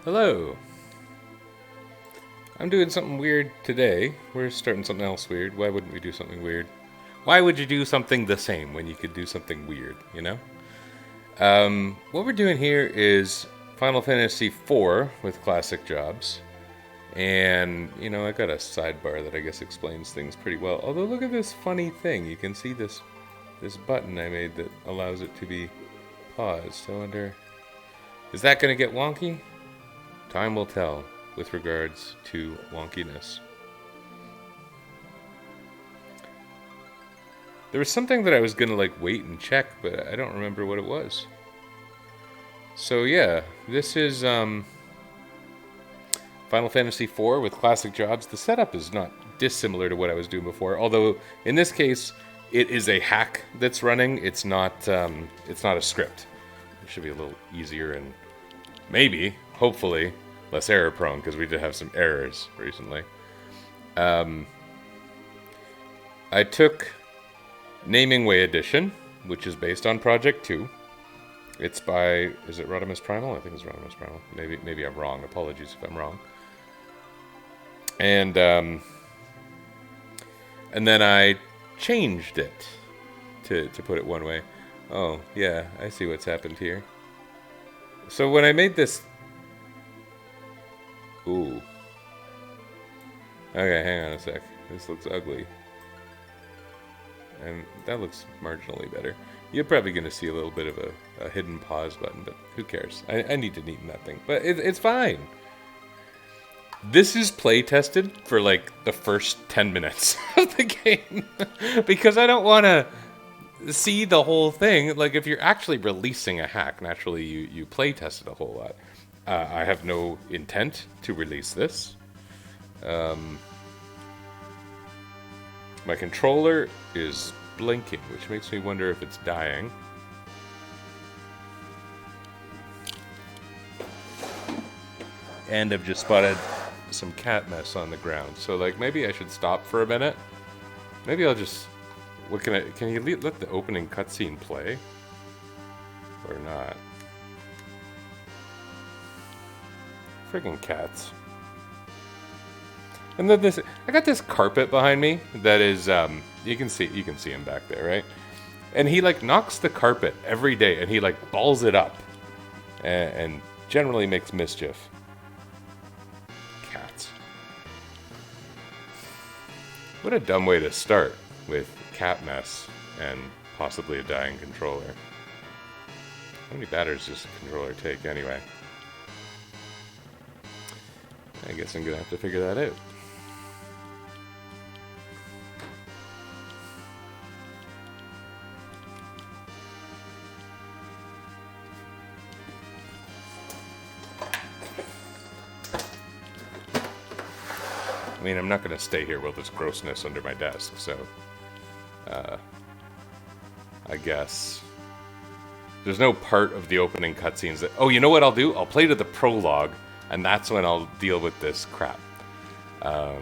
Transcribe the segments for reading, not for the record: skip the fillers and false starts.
Hello. I'm doing something weird today. We're starting something else weird. Why wouldn't we do something weird? Why would you do something the same when you could do something weird, you know? What we're doing here is Final Fantasy IV with classic jobs. And, I got a sidebar that I guess explains things pretty well. Although look at this funny thing. You can see this button I made that allows it to be paused. I wonder, is that going to get wonky? Time will tell with regards to wonkiness. There was something that I was gonna wait and check, but I don't remember what it was. So yeah, this is Final Fantasy IV with classic jobs. The setup is not dissimilar to what I was doing before, although in this case it is a hack that's running. It's not a script. It should be a little easier and maybe, hopefully, less error prone, because we did have some errors recently. I took Naming Way Edition, which is based on Project 2. It's by, is it Rodimus Primal? I think it's Rodimus Primal. Maybe I'm wrong. Apologies if I'm wrong. And then I changed it to put it one way. Oh, yeah, I see what's happened here. So when I made this... Ooh. Okay, hang on a sec. This looks ugly. And that looks marginally better. You're probably going to see a little bit of a hidden pause button, but who cares? I need to neaten that thing. But it's fine. This is play tested for the first 10 minutes of the game. Because I don't want to see the whole thing. If you're actually releasing a hack, naturally you play test it a whole lot. I have no intent to release this. My controller is blinking, which makes me wonder if it's dying. And I've just spotted some cat mess on the ground. So maybe I should stop for a minute. Maybe I'll just... Can you let the opening cutscene play? Or not? Friggin' cats. And then I got this carpet behind me that is, you can see him back there, right? And he knocks the carpet every day, and he balls it up, and generally makes mischief. Cats. What a dumb way to start with cat mess and possibly a dying controller. How many batters does the controller take anyway? I guess I'm gonna have to figure that out. I mean, I'm not going to stay here with this grossness under my desk, so... I guess... There's no part of the opening cutscenes that... Oh, you know what I'll do? I'll play to the prologue, and that's when I'll deal with this crap. Or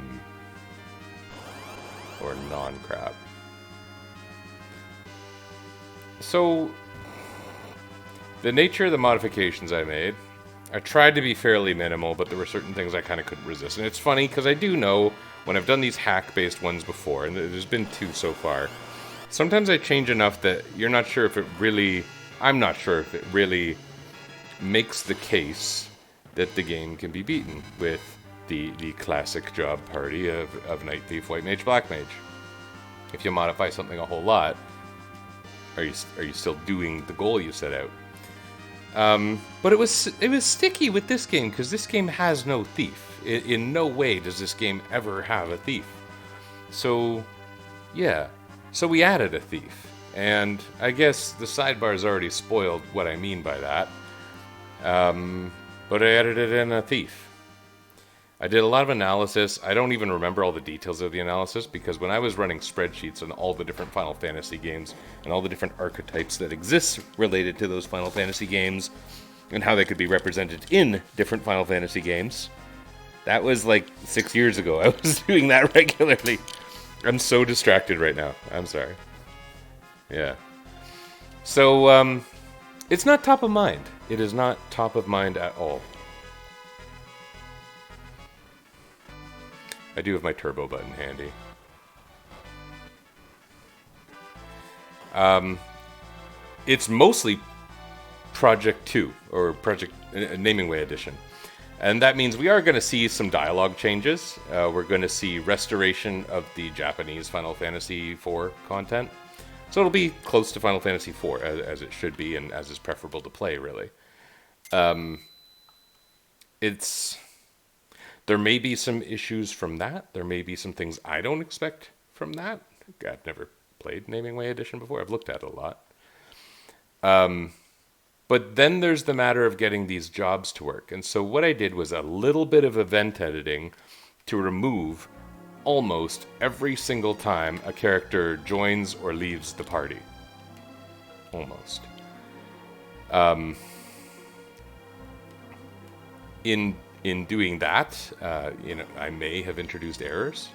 non-crap. So... The nature of the modifications I made... I tried to be fairly minimal, but there were certain things I kind of couldn't resist. And it's funny, because I do know, when I've done these hack-based ones before, and there's been 2 so far, sometimes I change enough that you're not sure if it really... I'm not sure if it really makes the case that the game can be beaten with the classic job party of Night Thief, White Mage, Black Mage. If you modify something a whole lot, are you still doing the goal you set out? But it was sticky with this game, because this game has no thief. In no way does this game ever have a thief. So, yeah. So we added a thief. And I guess the sidebar's already spoiled what I mean by that. But I added it in a thief. I did a lot of analysis. I don't even remember all the details of the analysis, because when I was running spreadsheets on all the different Final Fantasy games and all the different archetypes that exist related to those Final Fantasy games and how they could be represented in different Final Fantasy games, that was 6 years ago. I was doing that regularly. I'm so distracted right now. I'm sorry. Yeah. So, it's not top of mind. It is not top of mind at all. I do have my turbo button handy. It's mostly Project 2, or Project Naming Way Edition. And that means we are going to see some dialogue changes. We're going to see restoration of the Japanese Final Fantasy IV content. So it'll be close to Final Fantasy IV, as it should be, and as is preferable to play, really. There may be some issues from that. There may be some things I don't expect from that. I've never played Naming Way Edition before. I've looked at it a lot. But then there's the matter of getting these jobs to work. And so what I did was a little bit of event editing to remove almost every single time a character joins or leaves the party. Almost. In doing that, I may have introduced errors.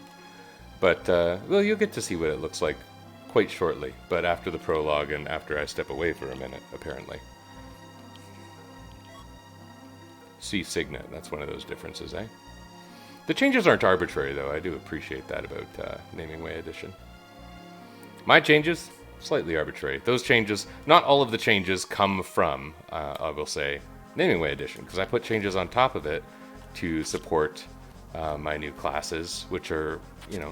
But, well, you'll get to see what it looks like quite shortly. But after the prologue and after I step away for a minute, apparently. See Signet, that's one of those differences, eh? The changes aren't arbitrary, though. I do appreciate that about Naming Way Edition. My changes, slightly arbitrary. Those changes, not all of the changes come from, I will say, Naming Way Edition, because I put changes on top of it to support my new classes, which are,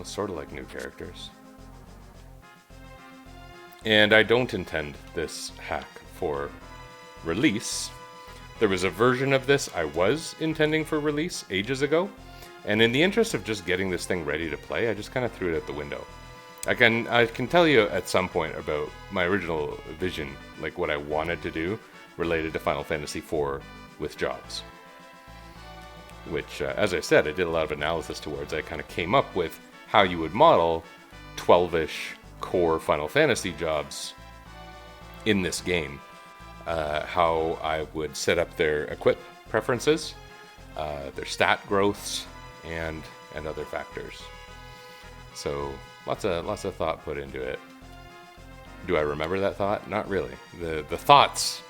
sort of like new characters. And I don't intend this hack for release. There was a version of this I was intending for release ages ago, and in the interest of just getting this thing ready to play, I just kind of threw it out the window. I can tell you at some point about my original vision, like what I wanted to do related to Final Fantasy IV with jobs. Which, as I said, I did a lot of analysis towards. I kind of came up with how you would model 12-ish core Final Fantasy jobs in this game. How I would set up their equip preferences, their stat growths, and other factors. So lots of thought put into it. Do I remember that thought? Not really. The thoughts,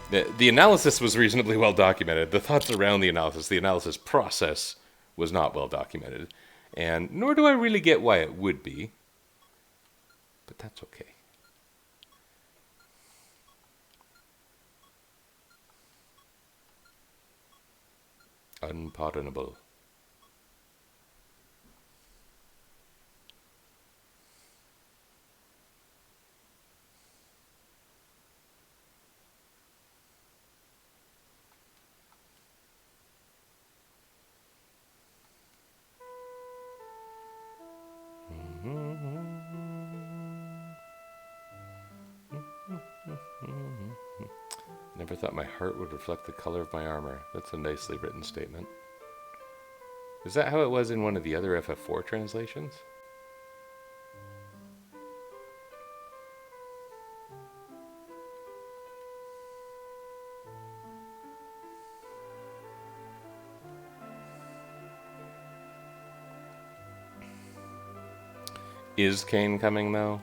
the analysis was reasonably well documented. The thoughts around the analysis process was not well documented, and nor do I really get why it would be. But that's okay. Unpardonable. Never thought my heart would reflect the color of my armor. That's a nicely written statement. Is that how it was in one of the other FF4 translations? Is Kain coming, though?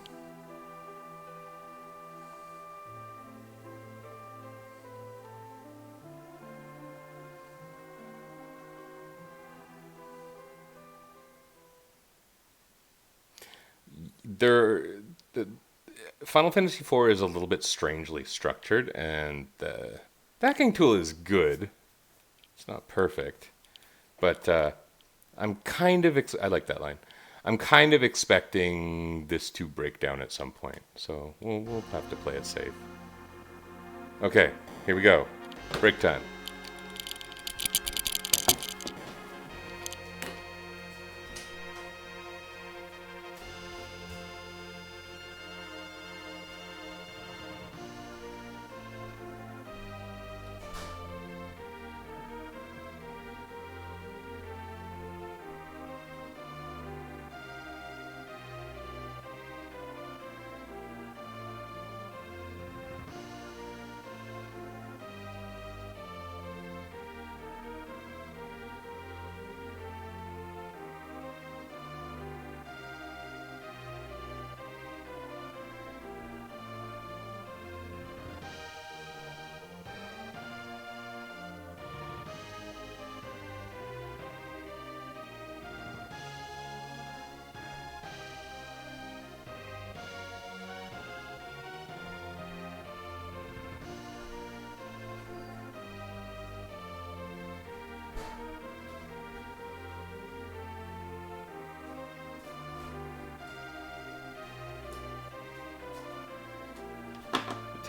Final Fantasy IV is a little bit strangely structured, and the hacking tool is good. It's not perfect, but I'm kind of I like that line. I'm kind of expecting this to break down at some point, so we'll have to play it safe. Okay, here we go. Break time.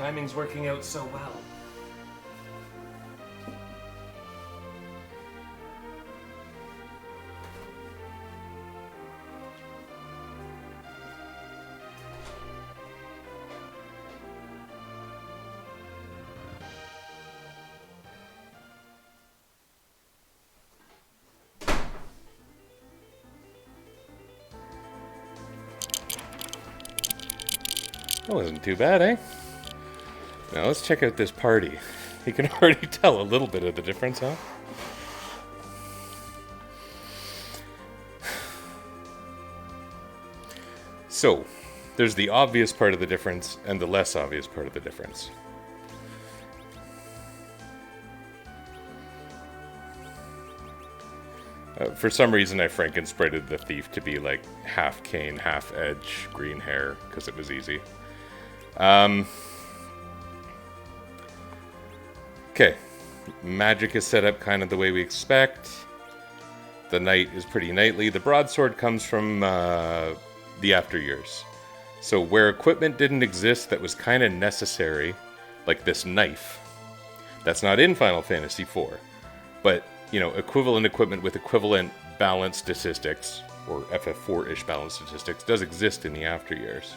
Timing's working out so well. That wasn't too bad, eh? Now let's check out this party. You can already tell a little bit of the difference, huh? So, there's the obvious part of the difference and the less obvious part of the difference. For some reason, I Franken-spreaded the thief to be like half Kane, half Edge, green hair, because it was easy. Okay, magic is set up kind of the way we expect. The knight is pretty knightly. The broadsword comes from the after years. So where equipment didn't exist that was kind of necessary, like this knife, that's not in Final Fantasy IV. But, you know, equivalent equipment with equivalent balance statistics, or FF4-ish balance statistics, does exist in the after years.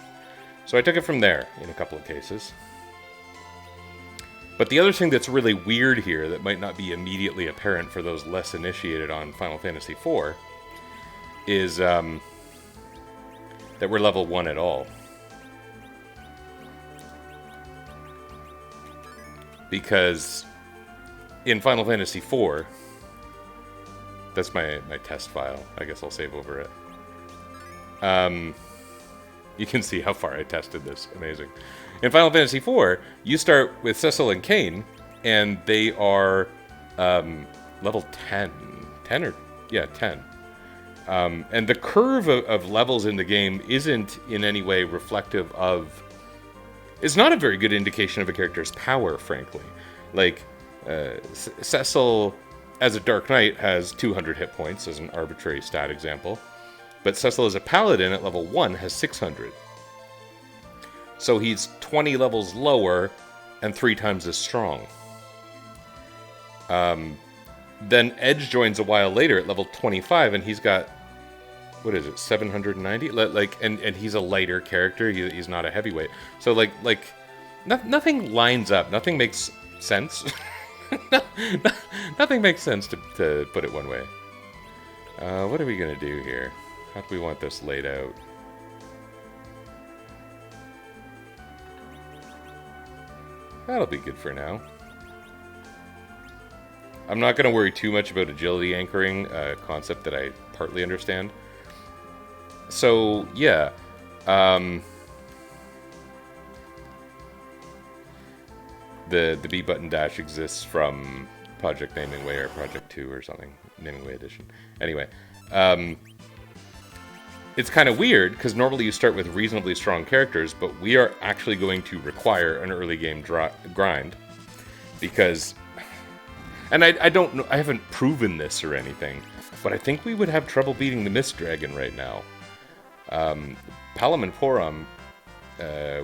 So I took it from there in a couple of cases. But the other thing that's really weird here that might not be immediately apparent for those less initiated on Final Fantasy IV is that we're level 1 at all. Because in Final Fantasy IV, that's my test file. I guess I'll save over it. You can see how far I tested this. Amazing. In Final Fantasy IV, you start with Cecil and Kain, and they are level 10. 10 or... yeah, 10. And the curve of levels in the game isn't in any way reflective of... it's not a very good indication of a character's power, frankly. Like, Cecil, as a Dark Knight, has 200 hit points, as an arbitrary stat example. But Cecil as a Paladin at level 1 has 600. So he's 20 levels lower and 3 times as strong. Then Edge joins a while later at level 25, and he's got, what is it, 790? Like, and he's a lighter character. He's not a heavyweight. So nothing lines up. Nothing makes sense. Nothing makes sense to put it one way. What are we gonna do here? How do we want this laid out? That'll be good for now. I'm not going to worry too much about agility anchoring, a concept that I partly understand. So, yeah. The B button dash exists from Project Naming Way or Project 2 or something. Naming Way Edition. Anyway. It's kind of weird, because normally you start with reasonably strong characters, but we are actually going to require an early game grind. Because... and I don't know, I haven't proven this or anything, but I think we would have trouble beating the Mist Dragon right now. Palom and Porom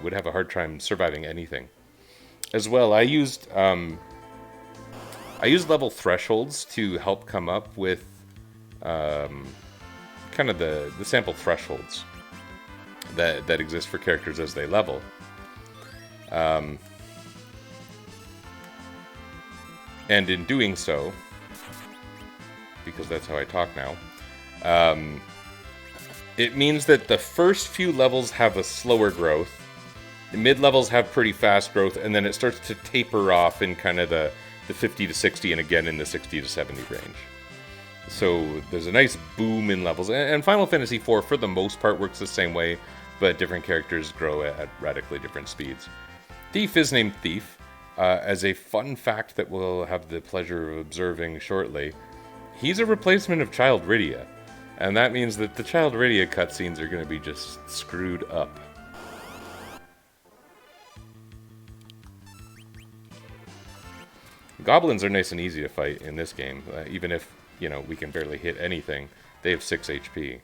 would have a hard time surviving anything. As well, I used level thresholds to help come up with kind of the sample thresholds that exist for characters as they level. And in doing so, because that's how I talk now, it means that the first few levels have a slower growth, the mid-levels have pretty fast growth, and then it starts to taper off in kind of the 50 to 60, and again in the 60 to 70 range. So there's a nice boom in levels, and Final Fantasy IV, for the most part, works the same way, but different characters grow at radically different speeds. Thief is named Thief. As a fun fact that we'll have the pleasure of observing shortly, he's a replacement of Child Rydia, and that means that the Child Rydia cutscenes are going to be just screwed up. Goblins are nice and easy to fight in this game, even if, you know, we can barely hit anything. They have 6 HP,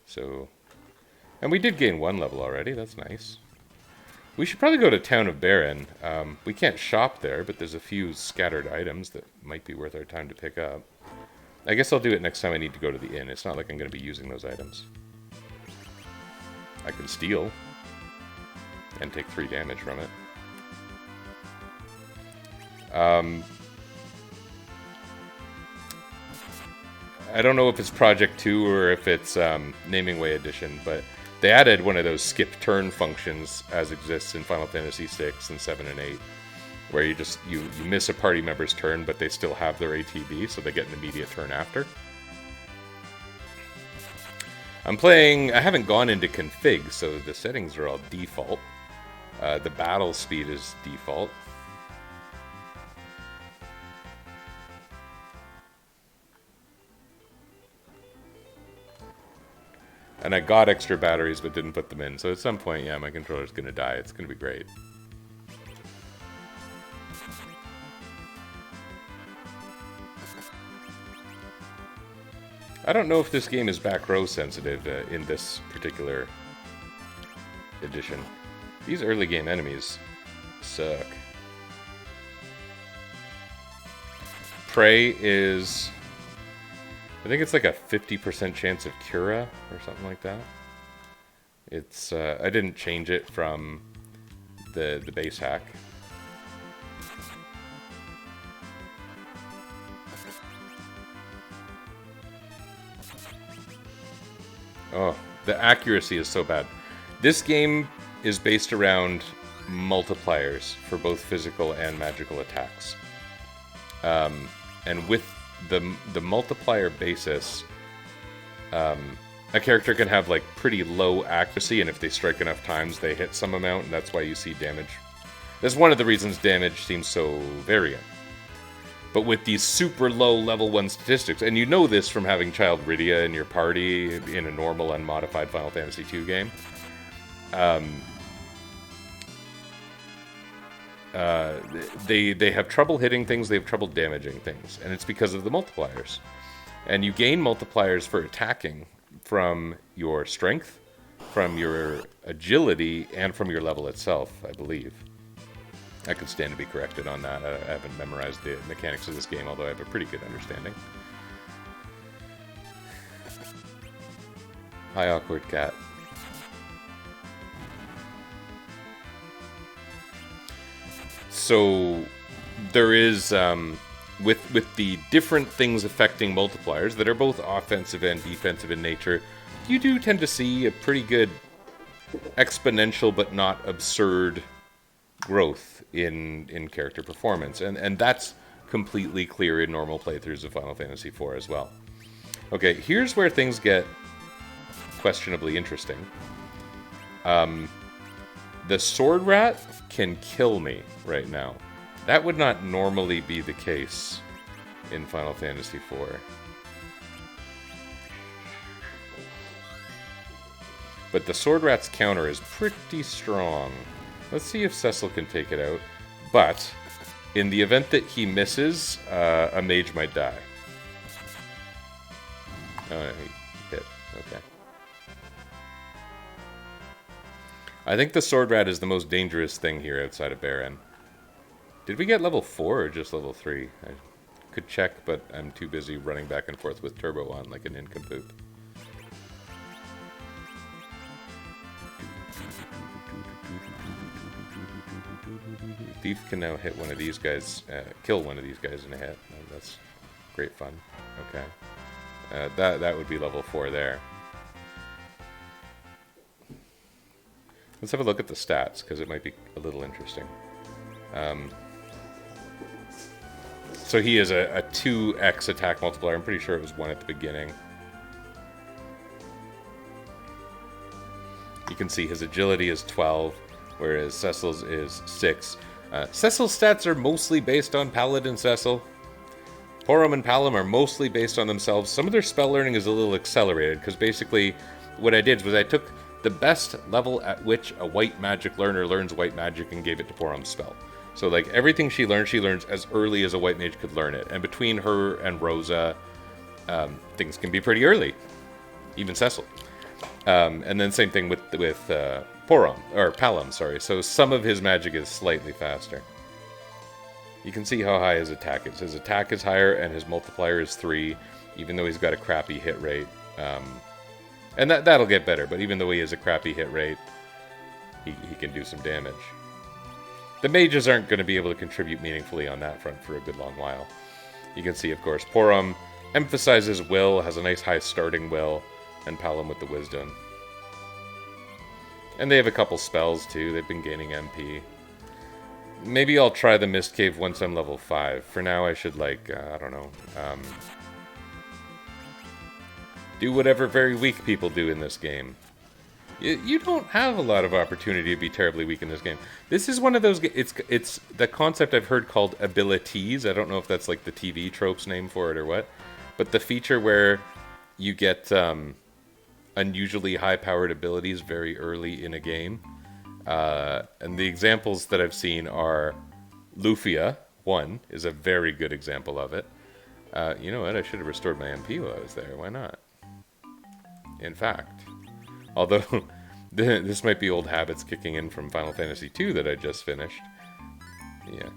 so... and we did gain 1 level already, that's nice. We should probably go to Town of Baron. We can't shop there, but there's a few scattered items that might be worth our time to pick up. I guess I'll do it next time I need to go to the inn. It's not like I'm going to be using those items. I can steal and take 3 damage from it. I don't know if it's Project 2 or if it's Naming Way Edition, but they added one of those skip turn functions as exists in Final Fantasy 6 and 7 and 8, where you miss a party member's turn, but they still have their ATB, so they get an immediate turn after. I haven't gone into config, so the settings are all default. The battle speed is default. And I got extra batteries but didn't put them in, so at some point, yeah, my controller's gonna die. It's gonna be great. I don't know if this game is back row sensitive in this particular edition. These early game enemies suck. Prey is... I think it's like a 50% chance of Cura or something like that. It's I didn't change it from the base hack. Oh, the accuracy is so bad. This game is based around multipliers for both physical and magical attacks. And with the multiplier basis, a character can have like pretty low accuracy, and if they strike enough times, they hit some amount, and that's why you see damage. That's one of the reasons damage seems so variant. But with these super low level 1 statistics, and you know this from having Child Rydia in your party in a normal unmodified Final Fantasy II game, they have trouble hitting things, they have trouble damaging things, and it's because of the multipliers. And you gain multipliers for attacking from your strength, from your agility, and from your level itself, I believe. I could stand to be corrected on that. I haven't memorized the mechanics of this game, although I have a pretty good understanding. Hi, awkward cat. So there is, with the different things affecting multipliers that are both offensive and defensive in nature, you do tend to see a pretty good exponential but not absurd growth in character performance. And that's completely clear in normal playthroughs of Final Fantasy IV as well. Okay, here's where things get questionably interesting. The Sword Rat can kill me right now. That would not normally be the case in Final Fantasy IV. But the Sword Rat's counter is pretty strong. Let's see if Cecil can take it out. But, in the event that he misses, a mage might die. Oh, he hit. Okay. I think the Sword Rat is the most dangerous thing here outside of Baron. Did we get level 4 or just level 3? I could check, but I'm too busy running back and forth with Turbo on like an nincompoop. Thief can now hit one of these guys, kill one of these guys in a hit. Oh, that's great fun. Okay. That would be level 4 there. Let's have a look at the stats, because it might be a little interesting. So he is a 2x attack multiplier. I'm pretty sure it was 1 at the beginning. You can see his agility is 12, whereas Cecil's is 6. Cecil's stats are mostly based on Paladin Cecil. Porom and Palom are mostly based on themselves. Some of their spell learning is a little accelerated, because basically what I did was I took the best level at which a white magic learner learns white magic and gave it to Porom's spell. So like everything she learns as early as a white mage could learn it. And between her and Rosa, things can be pretty early. Even Cecil. And then same thing with Porom, or Palom, sorry. So some of his magic is slightly faster. You can see how high his attack is. His attack is higher, and his multiplier is 3, even though he's got a crappy hit rate. And that'll get better, but even though he has a crappy hit rate, he can do some damage. The mages aren't going to be able to contribute meaningfully on that front for a good long while. You can see, of course, Porom emphasizes will, has a nice high starting will, and Palom with the wisdom. And they have a couple spells, too. They've been gaining MP. Maybe I'll try the Mist Cave once I'm level 5. For now, I should, like, I don't know, do whatever very weak people do in this game. You don't have a lot of opportunity to be terribly weak in this game. This is one of those... It's the concept I've heard called abilities. I don't know if that's like the TV tropes name for it or what. But the feature where you get unusually high-powered abilities very early in a game. And the examples that I've seen are... Lufia, 1, is a very good example of it. You know what? I should have restored my MP while I was there. Why not? In fact, although this might be old habits kicking in from Final Fantasy II that I just finished. Yeah.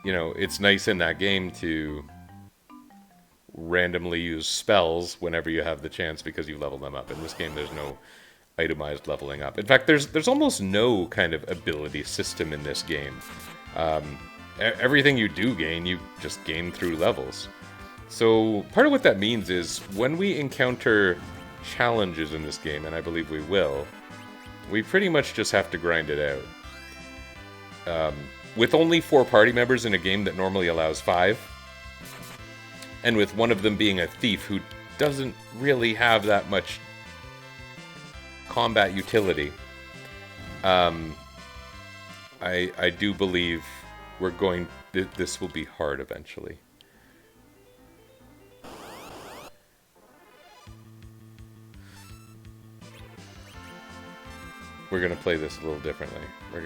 You know, it's nice in that game to randomly use spells whenever you have the chance because you level them up. In this game, there's no itemized leveling up. In fact, there's almost no kind of ability system in this game. Everything you do gain, you just gain through levels. So part of what that means is when we encounter challenges in this game, and I believe we will, we pretty much just have to grind it out. With only 4 party members in a game that normally allows 5, and with one of them being a thief who doesn't really have that much combat utility, I do believe this will be hard eventually. We're gonna play this a little differently. We're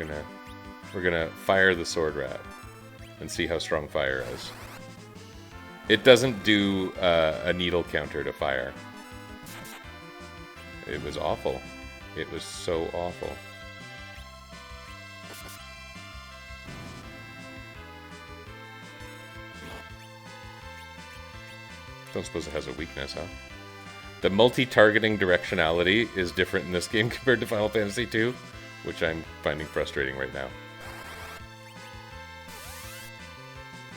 gonna fire the sword rat and see how strong fire is. It doesn't do a needle counter to fire. It was awful. It was so awful. Don't suppose it has a weakness, huh? The multi-targeting directionality is different in this game compared to Final Fantasy II, which I'm finding frustrating right now.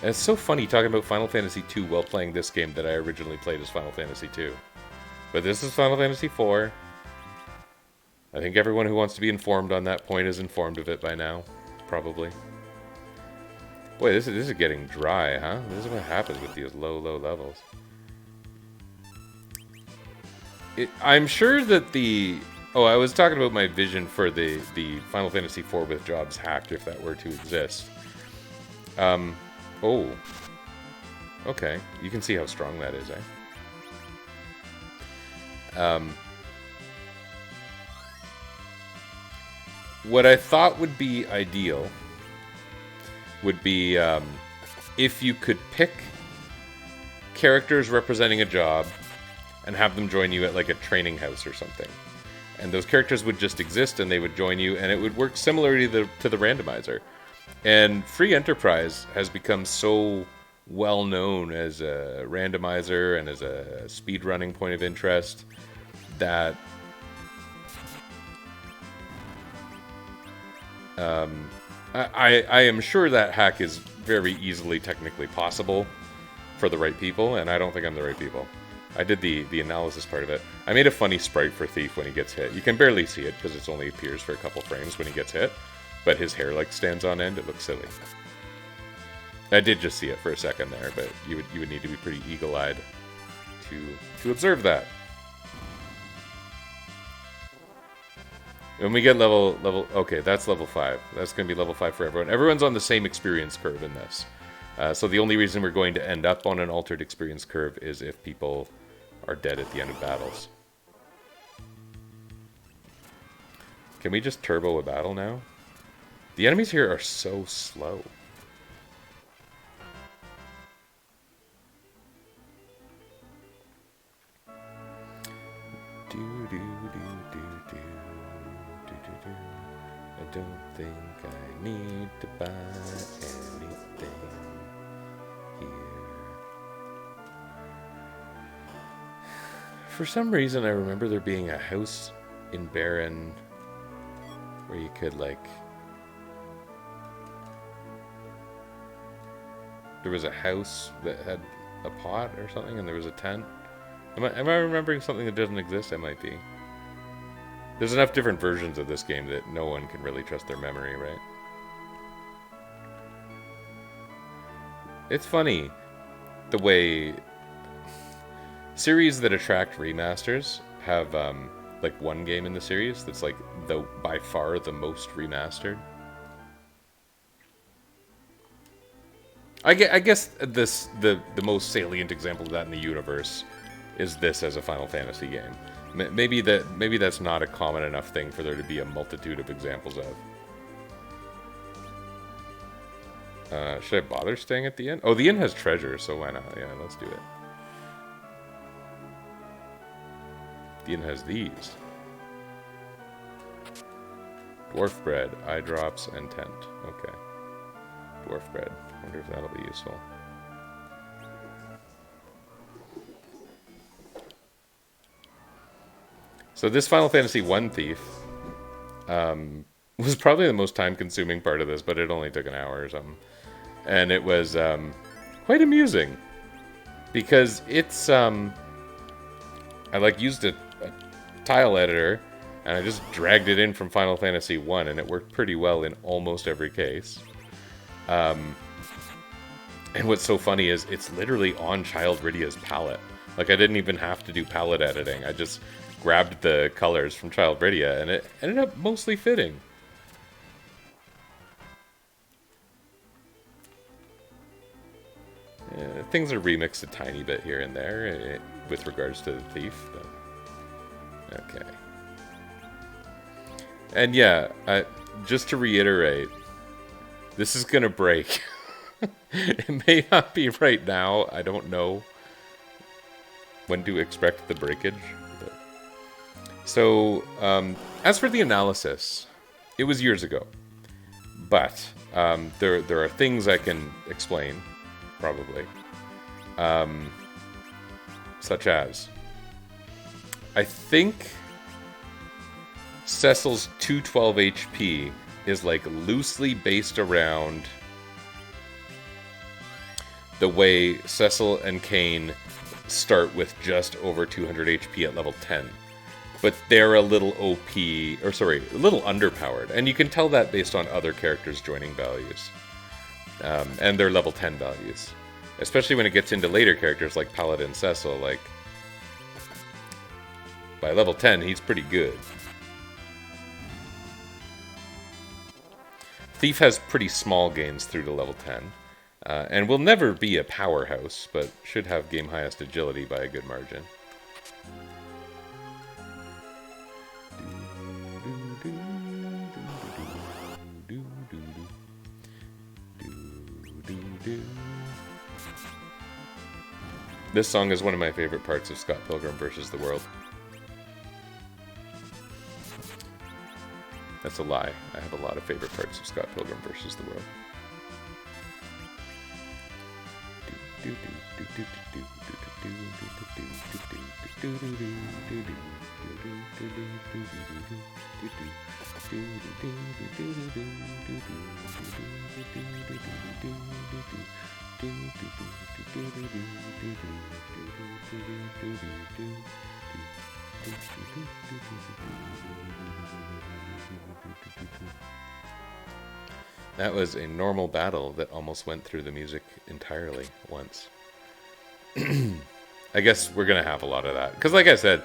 And it's so funny talking about Final Fantasy II while playing this game that I originally played as Final Fantasy II. But this is Final Fantasy IV. I think everyone who wants to be informed on that point is informed of it by now. Probably. Boy, this is getting dry, huh? This is what happens with these low levels. I'm sure that the... Oh, I was talking about my vision for the Final Fantasy IV with jobs hacked, if that were to exist. Oh. Okay. You can see how strong that is, eh? What I thought would be ideal would be if you could pick characters representing a job and have them join you at like a training house or something. And those characters would just exist and they would join you, and it would work similarly to the randomizer. And Free Enterprise has become so well known as a randomizer and as a speedrunning point of interest that I am sure that hack is very easily technically possible for the right people, and I don't think I'm the right people. I did the analysis part of it. I made a funny sprite for Thief when he gets hit. You can barely see it because it only appears for a couple frames when he gets hit, but his hair like stands on end. It looks silly. I did just see it for a second there, but you would need to be pretty eagle-eyed to observe that. When we get level... Okay, that's level 5. That's going to be level 5 for everyone. Everyone's on the same experience curve in this. So the only reason we're going to end up on an altered experience curve is if people are dead at the end of battles. Can we just turbo a battle now? The enemies here are so slow. don't think I need to buy anything here. For some reason, I remember there being a house in Barron where you could, like... There was a house that had a pot or something, and there was a tent. Am I remembering something that doesn't exist? I might be. There's enough different versions of this game that no one can really trust their memory, right? It's funny the way series that attract remasters have like one game in the series that's like by far the most remastered. I guess the most salient example of that in the universe is this as a Final Fantasy game. Maybe that's not a common enough thing for there to be a multitude of examples of. Should I bother staying at the inn? Oh, the inn has treasure, so why not? Yeah, let's do it. The inn has these. Dwarf bread, eye drops, and tent. Okay. Dwarf bread. Wonder if that'll be useful. So this Final Fantasy 1 thief was probably the most time-consuming part of this, but it only took an hour or something. And it was quite amusing. Because it's... I used a tile editor, and I just dragged it in from Final Fantasy 1, and it worked pretty well in almost every case. And what's so funny is it's literally on Child Rydia's palette. Like, I didn't even have to do palette editing. I just grabbed the colors from Child Rydia, and it ended up mostly fitting. Things are remixed a tiny bit here and there with regards to the thief. But... okay. And yeah, just to reiterate, this is gonna break. It may not be right now. I don't know when to expect the breakage. But... so, as for the analysis, it was years ago. But there are things I can explain, probably. Such as, I think Cecil's 212 HP is like loosely based around the way Cecil and Kain start with just over 200 HP at level 10. But they're a little OP, or sorry, a little underpowered. And you can tell that based on other characters joining values. And their level 10 values. Especially when it gets into later characters like Paladin Cecil, like... by level 10, he's pretty good. Thief has pretty small gains through to level 10. And will never be a powerhouse, but should have game highest agility by a good margin. This song is one of my favorite parts of Scott Pilgrim vs. the World. That's a lie. I have a lot of favorite parts of Scott Pilgrim vs. the World. That was a normal battle that almost went through the music entirely once. I guess we're going to have a lot of that. Because like I said,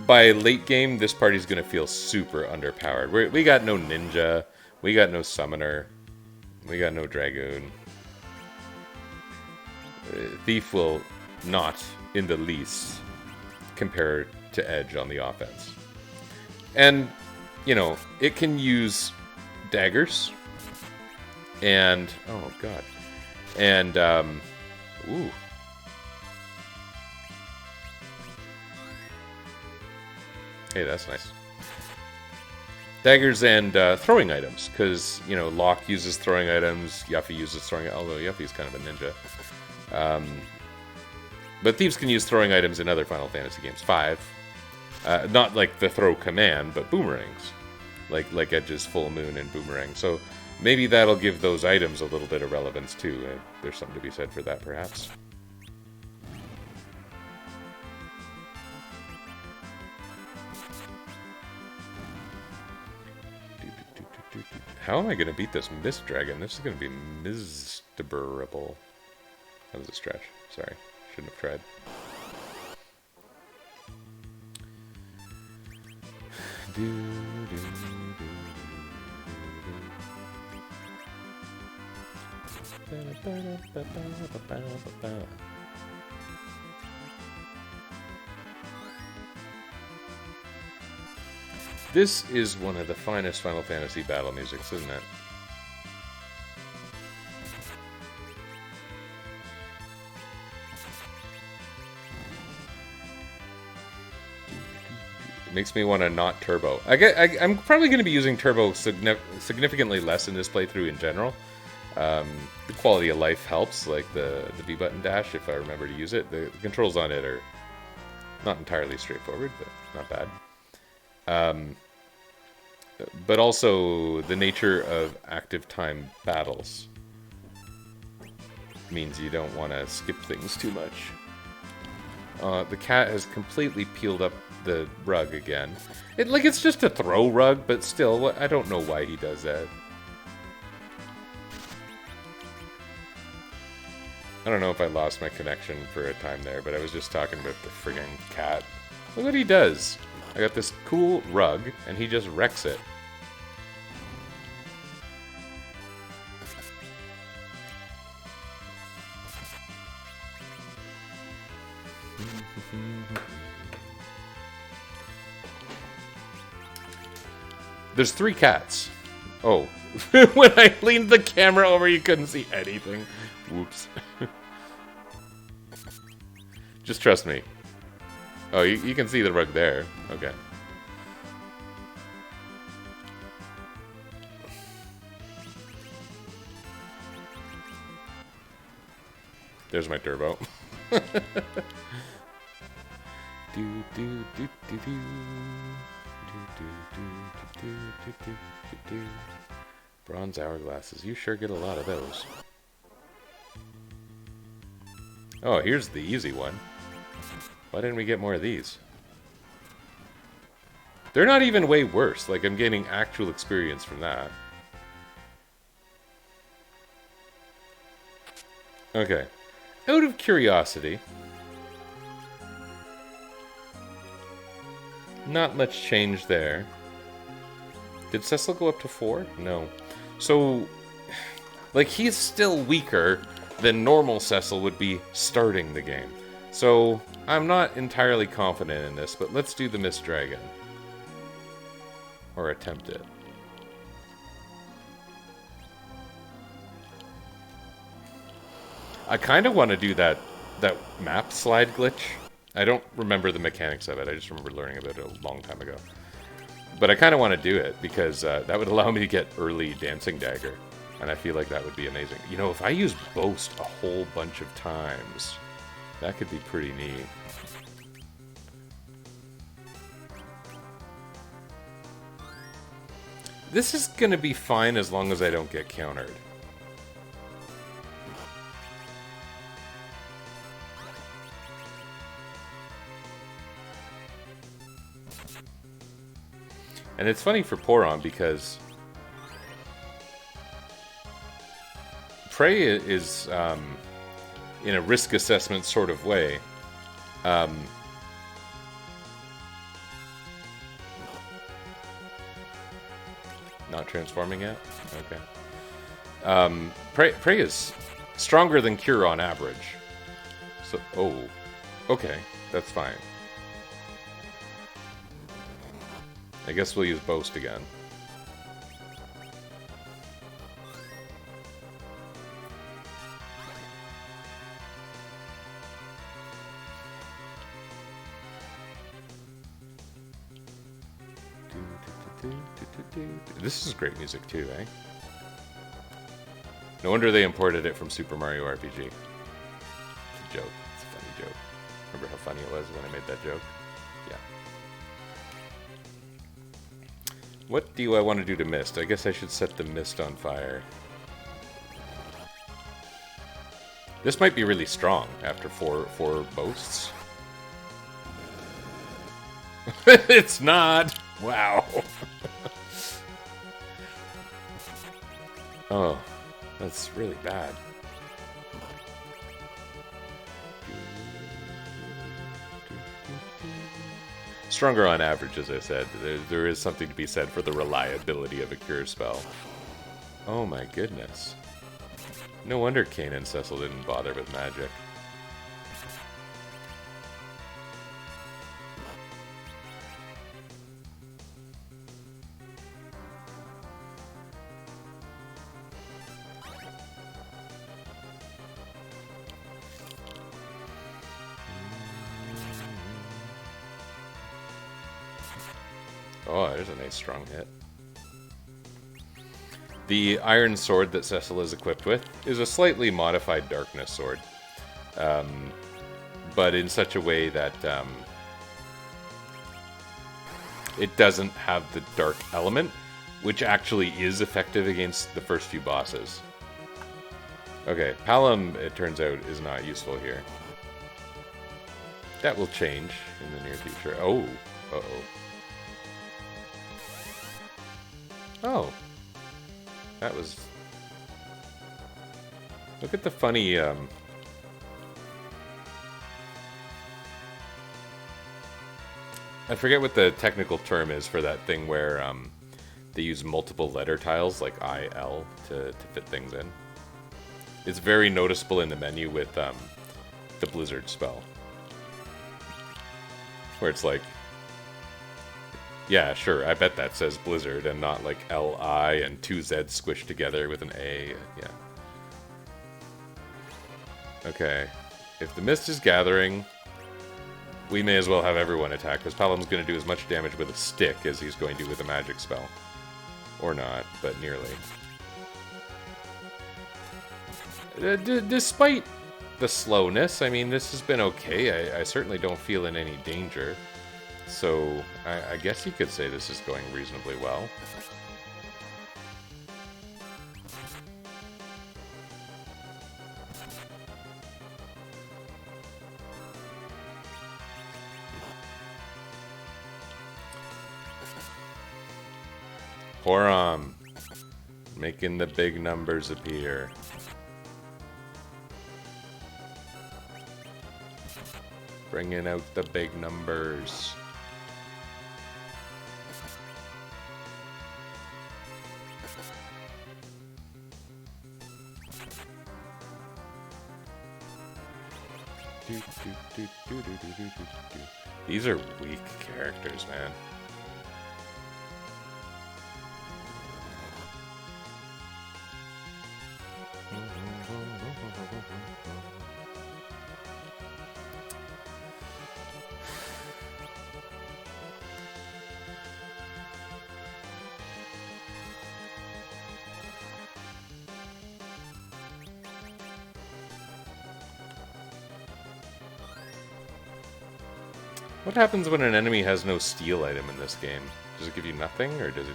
by late game, this party's going to feel super underpowered. We got no ninja. We got no summoner. We got no dragoon. Thief will not, in the least, compare to Edge on the offense. And, you know, it can use daggers. And, oh god. And, ooh. Hey, that's nice. Daggers and throwing items, because, you know, Locke uses throwing items, Yuffie uses throwing, although Yuffie's kind of a ninja. But thieves can use throwing items in other Final Fantasy games. 5. Not like the throw command, but boomerangs. Like Edge's Full Moon and Boomerang. So maybe that'll give those items a little bit of relevance too. There's something to be said for that, perhaps. How am I going to beat this Mist Dragon? This is going to be miserable. That was a stretch. Sorry. Shouldn't have tried. This is one of the finest Final Fantasy battle musics, isn't it? It makes me want to not turbo. I'm probably going to be using turbo significantly less in this playthrough in general. The quality of life helps, like the B button dash, if I remember to use it. The controls on it are not entirely straightforward, but not bad. But also, the nature of active time battles means you don't want to skip things too much. The cat has completely peeled up the rug again. It's just a throw rug, but still, I don't know why he does that. I don't know if I lost my connection for a time there, but I was just talking about the friggin' cat. Look what he does. I got this cool rug, and he just wrecks it. There's 3 cats. Oh. When I leaned the camera over, you couldn't see anything. Whoops. Just trust me. Oh, you can see the rug there. Okay. There's my turbo. Bronze hourglasses. You sure get a lot of those. Oh, here's the easy one. Why didn't we get more of these? They're not even way worse. Like, I'm getting actual experience from that. Okay. Out of curiosity, not much change there. Did Cecil go up to 4? No. So, like, he's still weaker than normal Cecil would be starting the game. So, I'm not entirely confident in this, but let's do the Mist Dragon. Or attempt it. I kind of want to do that map slide glitch. I don't remember the mechanics of it. I just remember learning about it a long time ago. But I kind of want to do it because that would allow me to get early Dancing Dagger. And I feel like that would be amazing. You know, if I use Boast a whole bunch of times, that could be pretty neat. This is going to be fine as long as I don't get countered. And it's funny for Poron because Prey is in a risk assessment sort of way. Not transforming yet? Okay. Prey is stronger than Cure on average. So, oh, okay, that's fine. I guess we'll use Boast again. This is great music too, eh? No wonder they imported it from Super Mario RPG. It's a joke. It's a funny joke. Remember how funny it was when I made that joke? Yeah. What do I want to do to Mist? I guess I should set the Mist on fire. This might be really strong after four boasts. It's not! Wow. Oh, that's really bad. Stronger on average, as I said. There is something to be said for the reliability of a cure spell. Oh my goodness. No wonder Kain and Cecil didn't bother with magic. Oh, there's a nice strong hit. The iron sword that Cecil is equipped with is a slightly modified darkness sword. But in such a way that it doesn't have the dark element, which actually is effective against the first few bosses. Okay, Palom, it turns out, is not useful here. That will change in the near future. Oh, uh-oh. Oh. That was... Look at the funny, I forget what the technical term is for that thing where they use multiple letter tiles, like I, L, to fit things in. It's very noticeable in the menu with the Blizzard spell. Where it's like... Yeah, sure, I bet that says Blizzard and not like L-I and two Z's squished together with an A. Yeah. Okay. If the mist is gathering, we may as well have everyone attack, because Palom's going to do as much damage with a stick as he's going to with a magic spell. Or not, but nearly. Despite the slowness, I mean, this has been okay. I certainly don't feel in any danger. So, I guess you could say this is going reasonably well. Horam, making the big numbers appear. Bringing out the big numbers. These are weak characters, man. What happens when an enemy has no steal item in this game? Does it give you nothing, or does it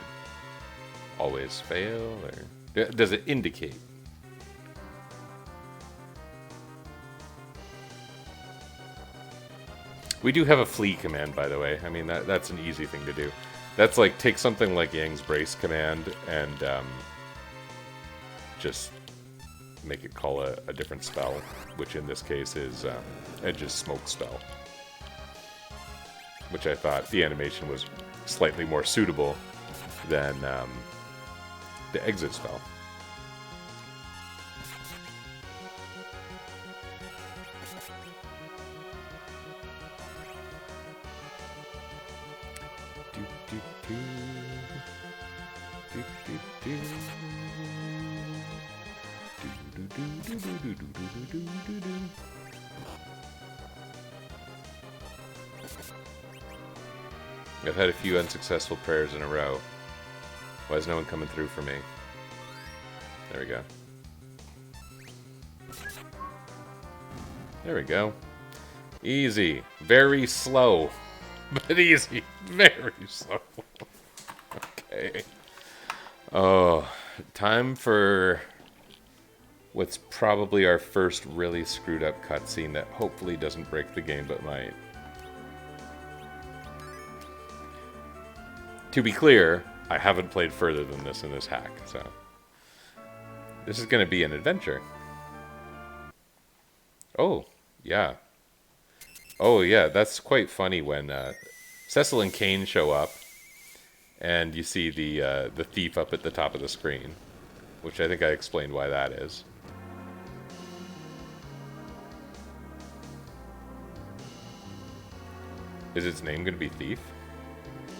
always fail, or does it indicate? We do have a flee command, by the way. I mean, that's an easy thing to do. That's like, take something like Yang's Brace command and just make it call a different spell, which in this case is Edge's Smoke spell. Which I thought the animation was slightly more suitable than the exit spell. I've had a few unsuccessful prayers in a row. Why is no one coming through for me? There we go. There we go. Easy. Very slow. But easy. Very slow. Okay. Oh, time for what's probably our first really screwed up cutscene that hopefully doesn't break the game but might. To be clear, I haven't played further than this in this hack, so this is going to be an adventure. Oh, yeah. Oh, yeah, that's quite funny when Cecil and Kane show up, and you see the thief up at the top of the screen, which I think I explained why that is. Is its name going to be Thief?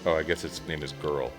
Oh, I guess its name is Girl.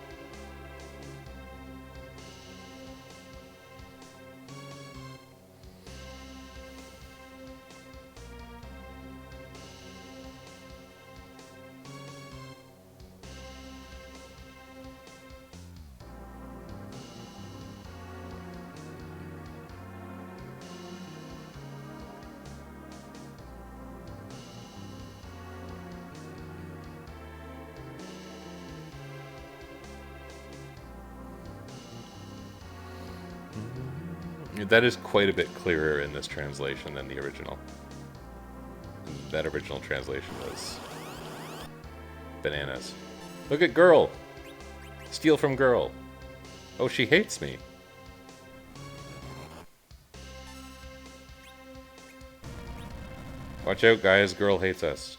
That is quite a bit clearer in this translation than the original. That original translation was bananas. Look at Girl! Steal from Girl. Oh, she hates me. Watch out, guys. Girl hates us.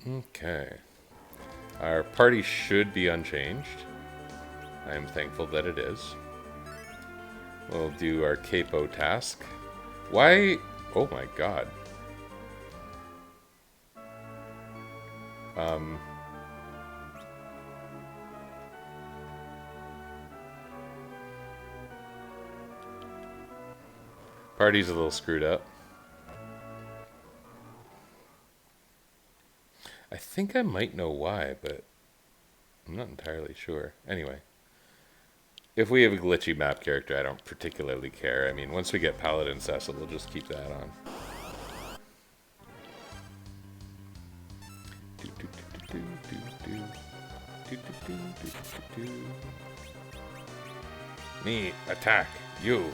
Okay. Our party should be unchanged. I am thankful that it is. We'll do our capo task. Why? Oh my god. Party's a little screwed up. I think I might know why, but I'm not entirely sure. Anyway. If we have a glitchy map character, I don't particularly care. I mean, once we get Paladin Cecil, we'll just keep that on. Me, attack, you.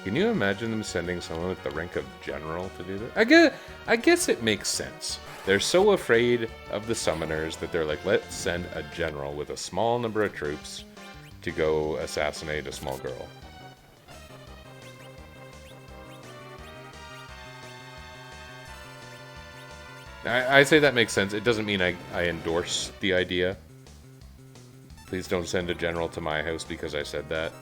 Can you imagine them sending someone with the rank of general to do that? I guess it makes sense. They're so afraid of the summoners that they're like, let's send a general with a small number of troops to go assassinate a small girl. I say that makes sense. It doesn't mean I endorse the idea. Please don't send a general to my house because I said that.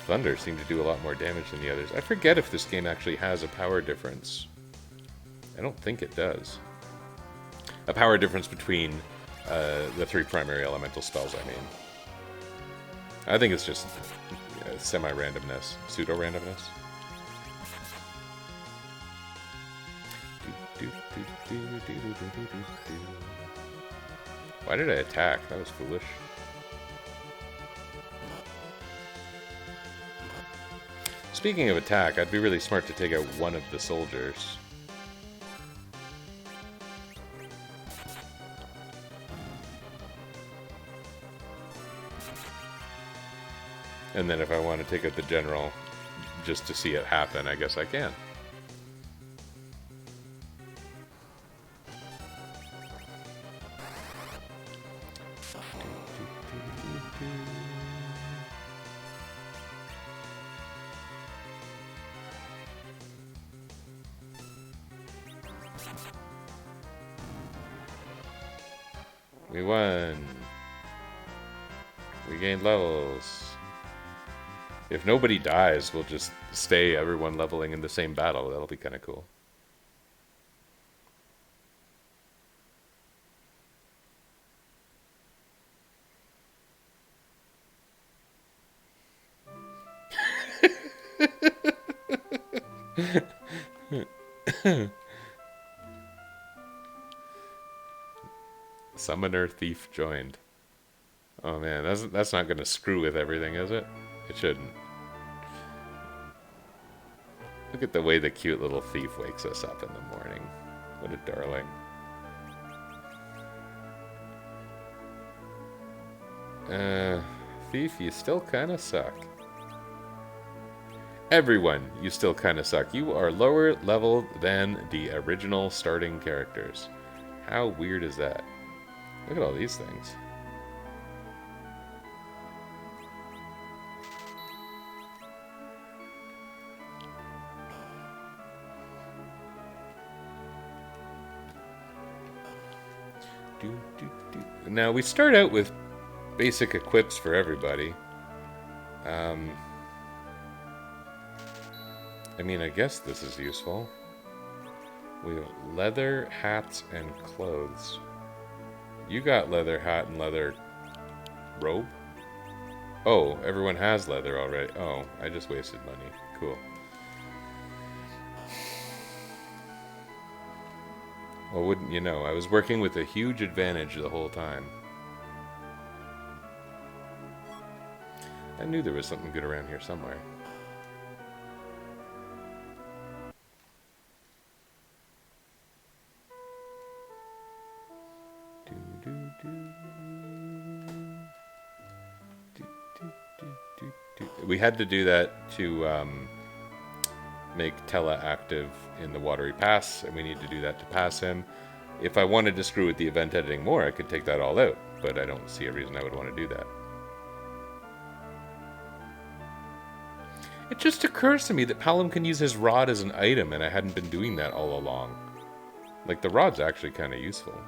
Thunder seemed to do a lot more damage than the others. I forget if this game actually has a power difference. I don't think it does. A power difference between the three primary elemental spells, I mean. I think it's just semi-randomness, pseudo-randomness. Why did I attack? That was foolish. Speaking of attack, I'd be really smart to take out one of the soldiers. And then if I want to take out the general, just to see it happen, I guess I can. We won. We gained levels. If nobody dies, we'll just stay everyone leveling in the same battle. That'll be kind of cool. Summoner Thief joined. Oh man, that's not gonna screw with everything, is it? It shouldn't. Look at the way the cute little thief wakes us up in the morning. What a darling. Thief, you still kinda suck. Everyone, you still kinda suck. You are lower level than the original starting characters. How weird is that? Look at all these things. Now, we start out with basic equips for everybody. I mean, I guess this is useful. We have leather, hats, and clothes. You got leather hat and leather robe? Oh, everyone has leather already. Oh, I just wasted money. Cool. Well, wouldn't you know? I was working with a huge advantage the whole time. I knew there was something good around here somewhere. We had to do that to make Tella active in the Watery Pass, and we need to do that to pass him. If I wanted to screw with the event editing more, I could take that all out, but I don't see a reason I would want to do that. It just occurs to me that Palom can use his rod as an item, and I hadn't been doing that all along. Like, the rod's actually kind of useful.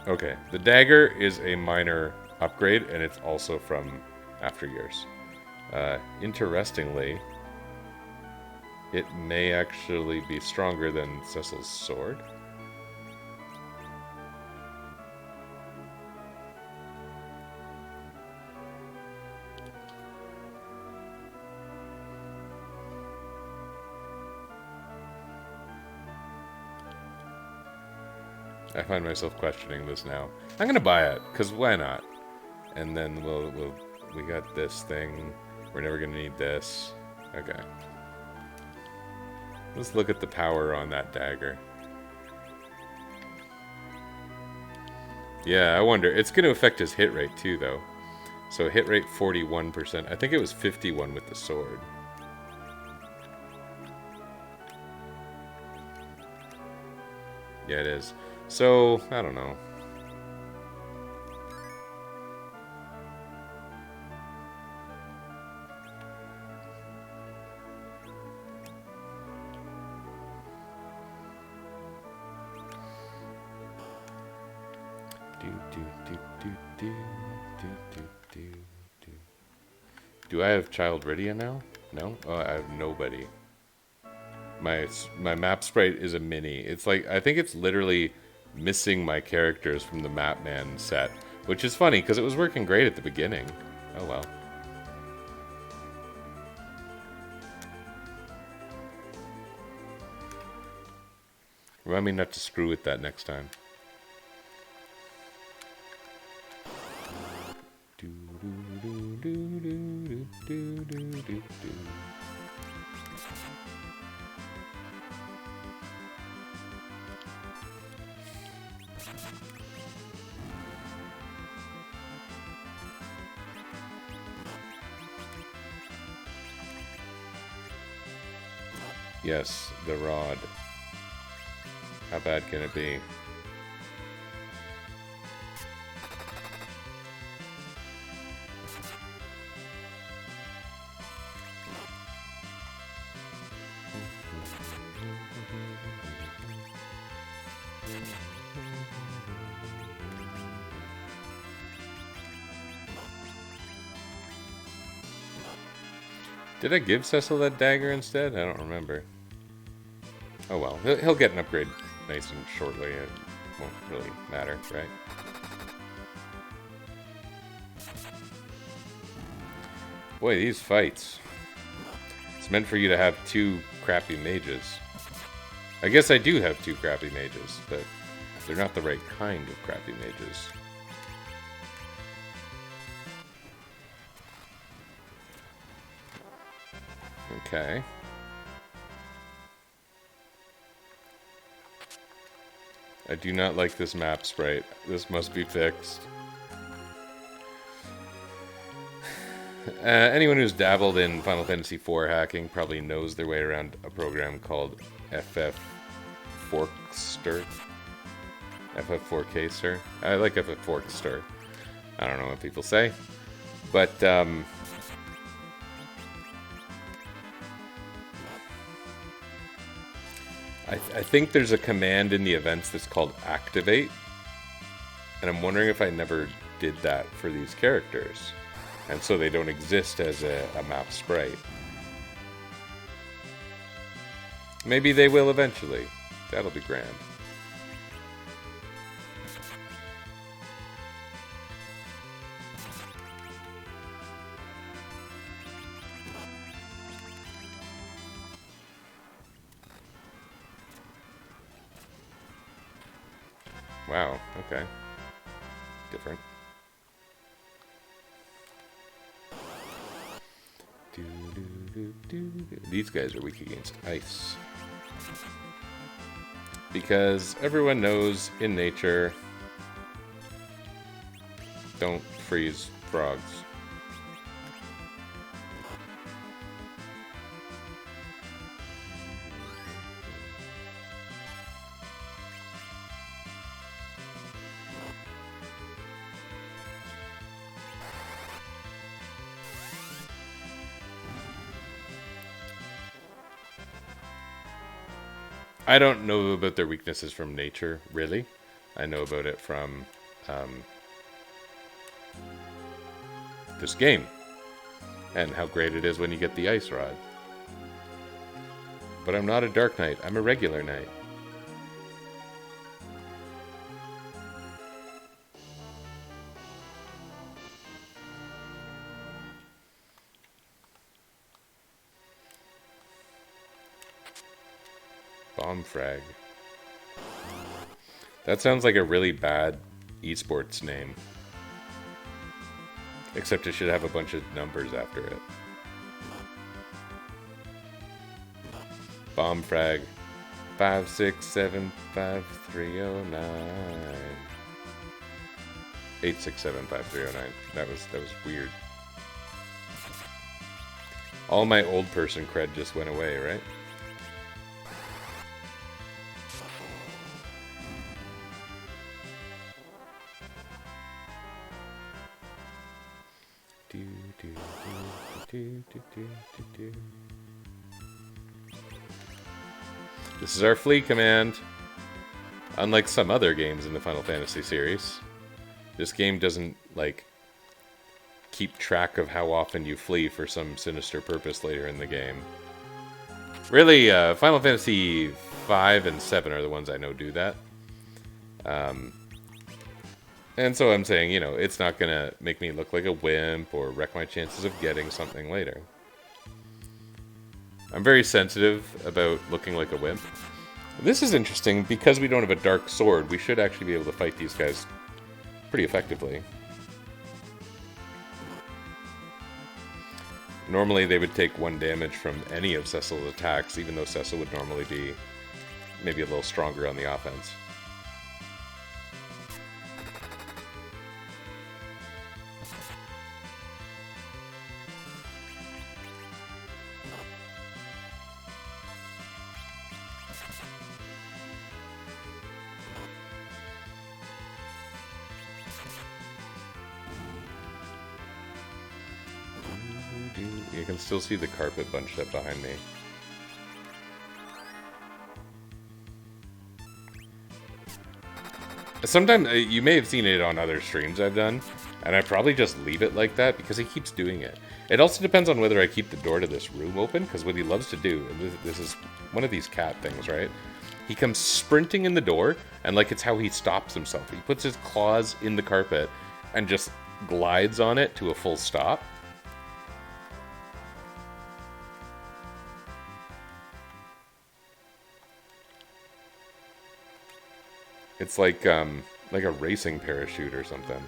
Okay, the dagger is a minor upgrade, and it's also from After Years. Interestingly, it may actually be stronger than Cecil's sword. I find myself questioning this now. I'm gonna buy it, because why not? And then we got this thing. We're never gonna need this. Okay. Let's look at the power on that dagger. Yeah, I wonder. It's gonna affect his hit rate too, though. So hit rate 41%. I think it was 51 with the sword. Yeah, it is. So, I don't know. Do I have Child Rydia now? No? Oh, I have nobody. My map sprite is a mini. It's like, I think it's literally missing my characters from the Mapman set, which is funny because it was working great at the beginning. Oh well. Remind me not to screw with that next time. Do, do, do, do, do. do, do, do, do. Yes, the rod. How bad can it be? Did I give Cecil that dagger instead? I don't remember. Oh well, he'll get an upgrade nice and shortly. It won't really matter, right? Boy, these fights. It's meant for you to have two crappy mages. I guess I do have two crappy mages, but they're not the right kind of crappy mages. Okay. I do not like this map sprite. This must be fixed. Anyone who's dabbled in Final Fantasy IV hacking probably knows their way around a program called FF4Kster. FF4Kster. I like FF4Kster. I don't know what people say. But, I think there's a command in the events that's called activate. And I'm wondering if I never did that for these characters. And so they don't exist as a map sprite. Maybe they will eventually. That'll be grand. Wow, okay. Different. These guys are weak against ice. Because everyone knows in nature, don't freeze frogs. I don't know about their weaknesses from nature, really. I know about it from this game. And how great it is when you get the ice rod. But I'm not a Dark Knight, I'm a regular knight. Bomb frag. That sounds like a really bad esports name. Except it should have a bunch of numbers after it. Bomb frag. 5675309. 8675309. That was weird. All my old person cred just went away, right? This is our flee command. Unlike some other games in the Final Fantasy series, this game doesn't, like, keep track of how often you flee for some sinister purpose later in the game. Really, Final Fantasy 5 and 7 are the ones I know do that. And so I'm saying, you know, it's not going to make me look like a wimp or wreck my chances of getting something later. I'm very sensitive about looking like a wimp. This is interesting. Because we don't have a dark sword, we should actually be able to fight these guys pretty effectively. Normally they would take 1 damage from any of Cecil's attacks, even though Cecil would normally be maybe a little stronger on the offense. You can still see the carpet bunched up behind me. Sometimes, you may have seen it on other streams I've done, and I probably just leave it like that because he keeps doing it. It also depends on whether I keep the door to this room open, because what he loves to do, and this is one of these cat things, right? He comes sprinting in the door, and like it's how he stops himself. He puts his claws in the carpet and just glides on it to a full stop. It's like a racing parachute or something.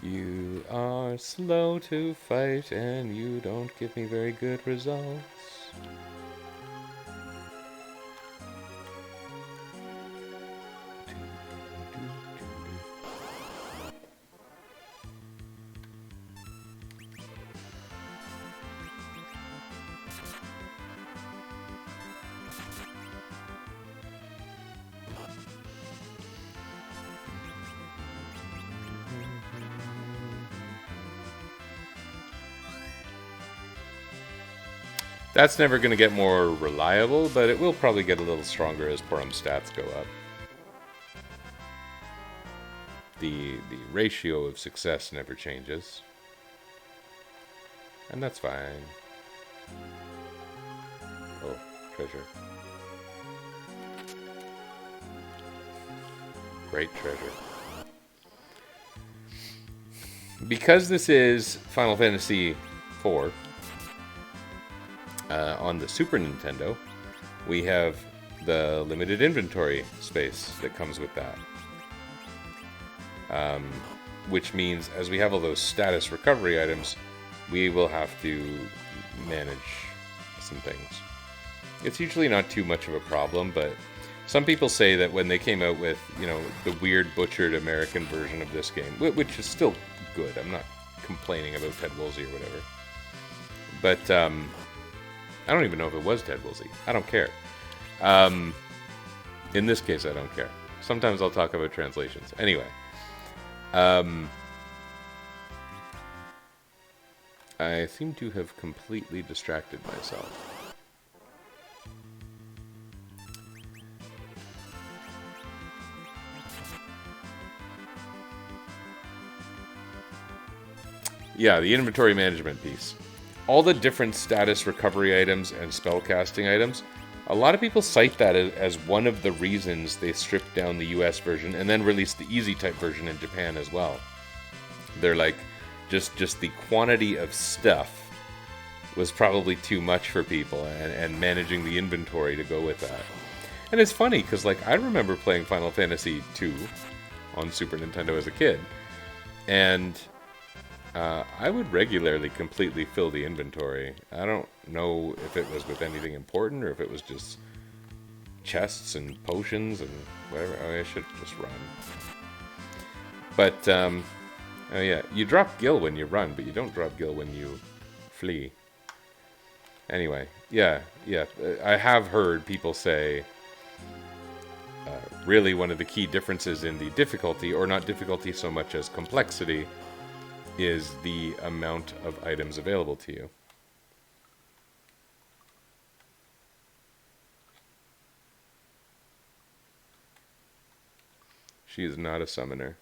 You are slow to fight and you don't give me very good results. That's never going to get more reliable, but it will probably get a little stronger as Porum's stats go up. The ratio of success never changes. And that's fine. Oh, treasure. Great treasure. Because this is Final Fantasy IV, on the Super Nintendo, we have the limited inventory space that comes with that. Which means, as we have all those status recovery items, we will have to manage some things. It's usually not too much of a problem, but some people say that when they came out with, you know, the weird butchered American version of this game, which is still good, I'm not complaining about Ted Woolsey or whatever, but I don't even know if it was Ted Woolsey. I don't care. In this case, I don't care. Sometimes I'll talk about translations. Anyway. I seem to have completely distracted myself. Yeah, the inventory management piece. All the different status recovery items and spellcasting items, a lot of people cite that as one of the reasons they stripped down the US version and then released the easy type version in Japan as well. They're like, just the quantity of stuff was probably too much for people, and managing the inventory to go with that. And it's funny, because like I remember playing Final Fantasy II on Super Nintendo as a kid, and I would regularly completely fill the inventory. I don't know if it was with anything important or if it was just chests and potions and whatever. Oh, I should just run. But, oh yeah, you drop gil when you run, but you don't drop gil when you flee. Anyway, yeah. I have heard people say, really one of the key differences in the difficulty, or not difficulty so much as complexity, is the amount of items available to you. She is not a summoner.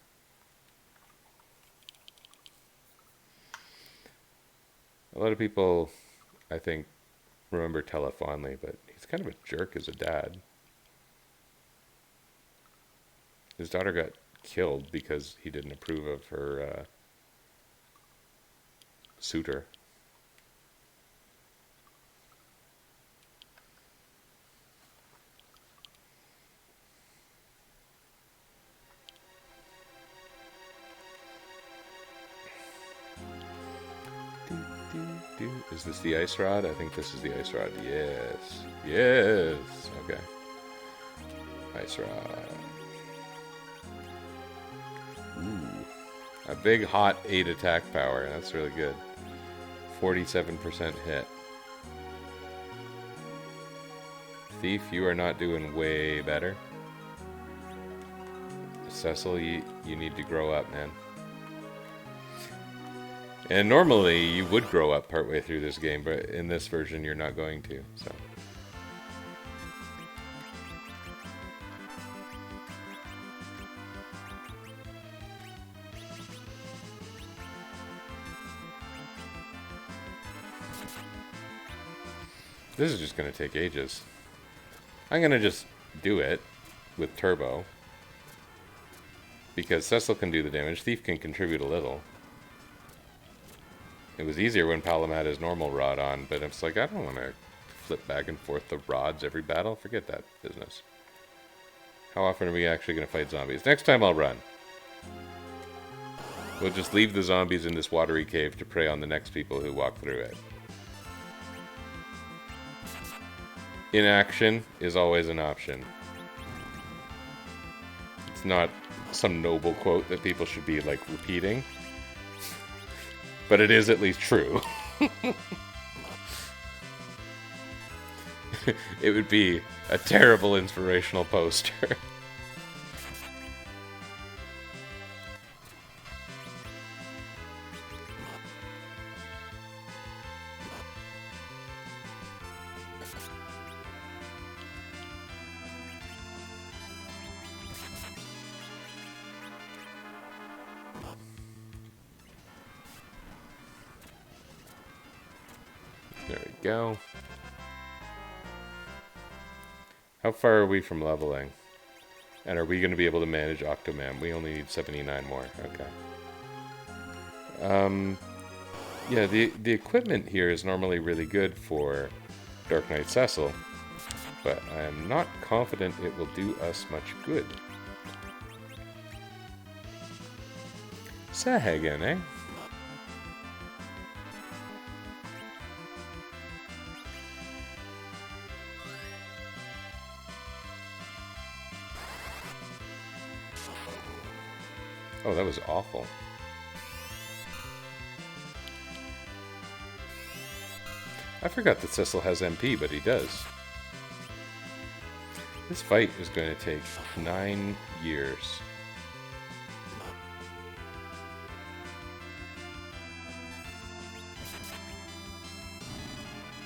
A lot of people, I think, remember Tella fondly, but he's kind of a jerk as a dad. His daughter got killed because he didn't approve of her suitor. Is this the ice rod? I think this is the ice rod. Yes. Yes. Okay. Ice rod. Ooh. A big hot 8 attack power. That's really good. 47% hit. Thief, you are not doing way better. Cecil, you need to grow up, man. And normally you would grow up partway through this game, but in this version you're not going to, so. This is just going to take ages. I'm going to just do it with Turbo. Because Cecil can do the damage, Thief can contribute a little. It was easier when Palam had his normal rod on, but it's like, I don't want to flip back and forth the rods every battle. Forget that business. How often are we actually going to fight zombies? Next time I'll run. We'll just leave the zombies in this watery cave to prey on the next people who walk through it. Inaction is always an option. It's not some noble quote that people should be, like, repeating. But it is at least true. It would be a terrible inspirational poster. There we go. How far are we from leveling? And are we going to be able to manage Octomam? We only need 79 more. Okay. Yeah, the equipment here is normally really good for Dark Knight Cecil, but I am not confident it will do us much good. Sahagin, eh? Oh, that was awful. I forgot that Cecil has MP, but he does. This fight is going to take 9 years.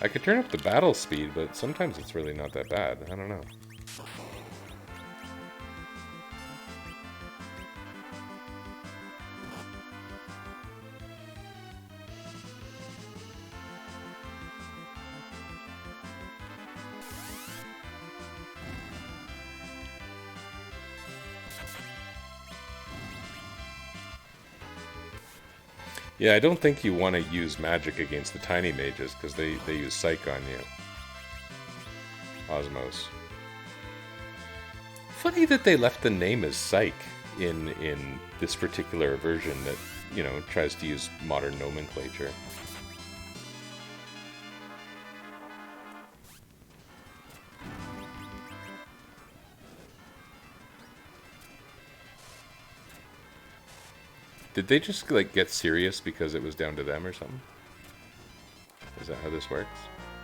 I could turn up the battle speed, but sometimes it's really not that bad. I don't know. Yeah, I don't think you want to use magic against the tiny mages, because they use Psych on you. Osmos. Funny that they left the name as Psych in this particular version that, you know, tries to use modern nomenclature. Did they just, like, get serious because it was down to them or something? Is that how this works?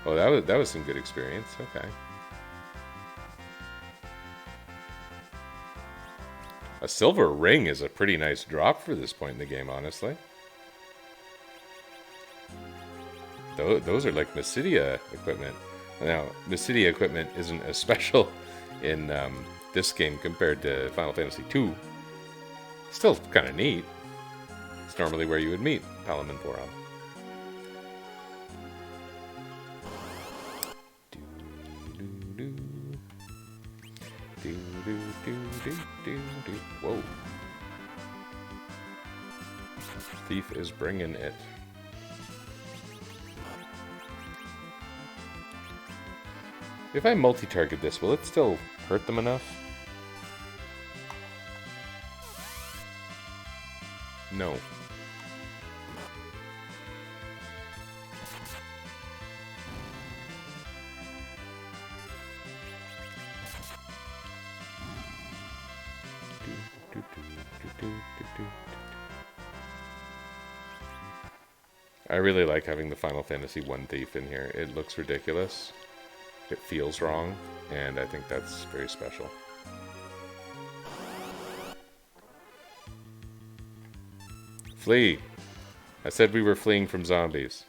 Oh, that was some good experience. Okay. A silver ring is a pretty nice drop for this point in the game, honestly. Those are like Mysidia equipment. Now, Mysidia equipment isn't as special in this game compared to Final Fantasy II. Still kind of neat. It's normally where you would meet Palam and Boron. Whoa. Thief is bringing it. If I multi-target this, will it still hurt them enough? No. I really like having the Final Fantasy 1 thief in here. It looks ridiculous. It feels wrong, and I think that's very special. Flee! I said we were fleeing from zombies.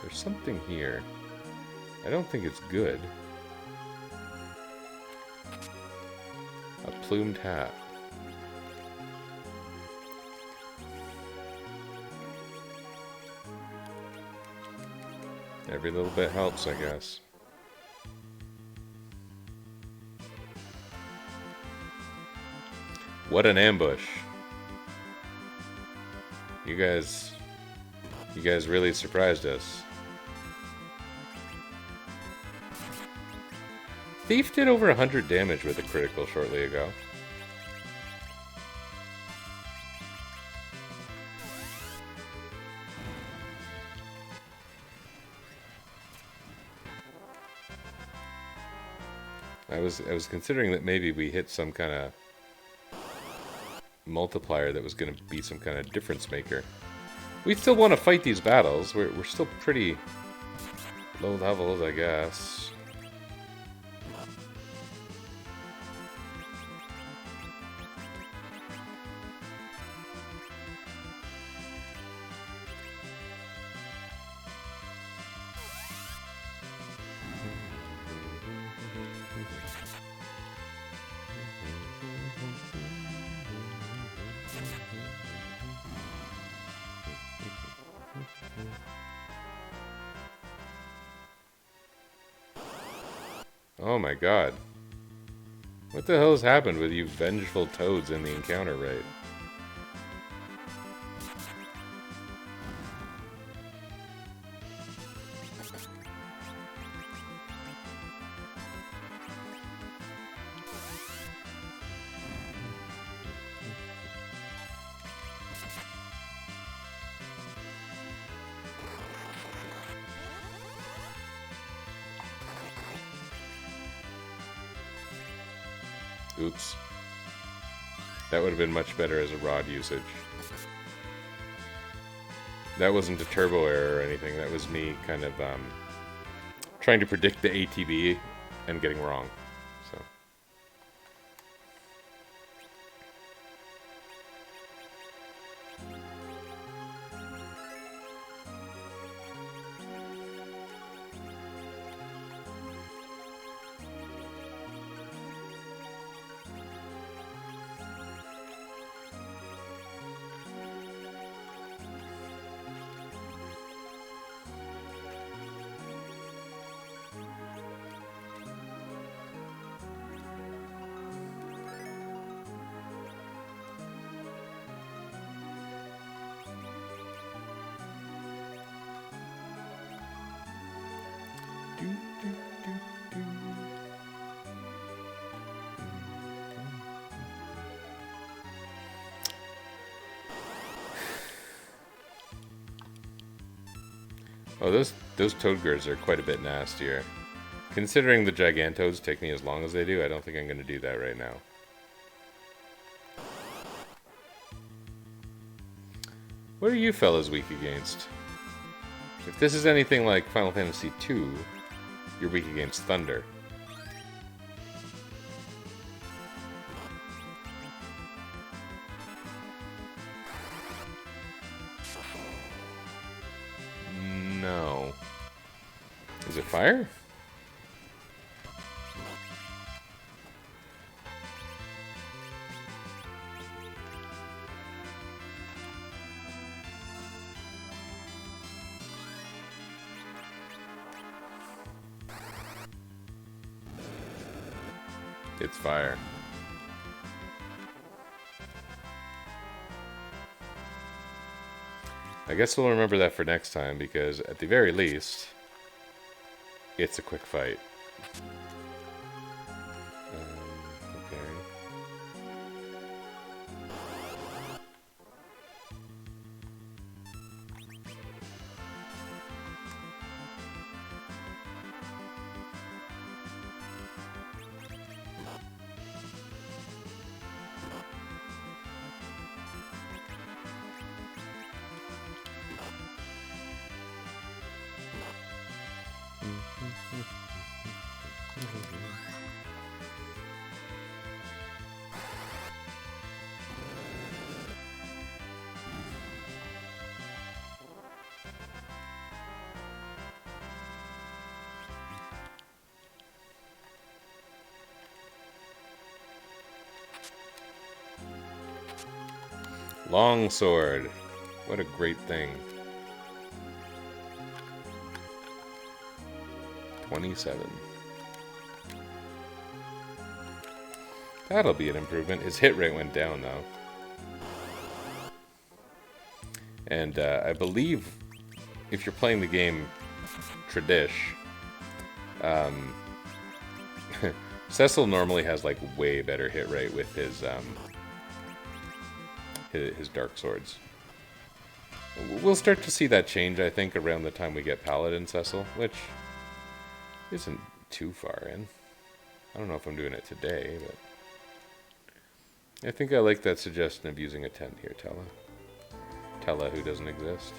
There's something here. I don't think it's good. A plumed hat. Every little bit helps, I guess. What an ambush. You guys really surprised us. Thief did over 100 damage with a critical shortly ago. I was considering that maybe we hit some kind of multiplier that was going to be some kind of difference maker. We still want to fight these battles. We're still pretty low levels, I guess. Oh my god. What the hell has happened with you vengeful toads in the encounter rate? Oops. That would have been much better as a rod usage. That wasn't a turbo error or anything. That was me kind of trying to predict the ATB and getting wrong. So. Oh, those Toadgers are quite a bit nastier. Considering the Gigantoads take me as long as they do, I don't think I'm going to do that right now. What are you fellas weak against? If this is anything like Final Fantasy II, you're weak against Thunder. No. Is it fire? It's fire. I guess we'll remember that for next time, because at the very least, it's a quick fight. Okay. Longsword. What a great thing. 27. That'll be an improvement. His hit rate went down, though. And I believe if you're playing the game Tradish, Cecil normally has like way better hit rate with his dark swords. We'll start to see that change, I think, around the time we get Paladin Cecil, which isn't too far in. I don't know if I'm doing it today, but I think I like that suggestion of using a tent here, Tella. Tella, who doesn't exist.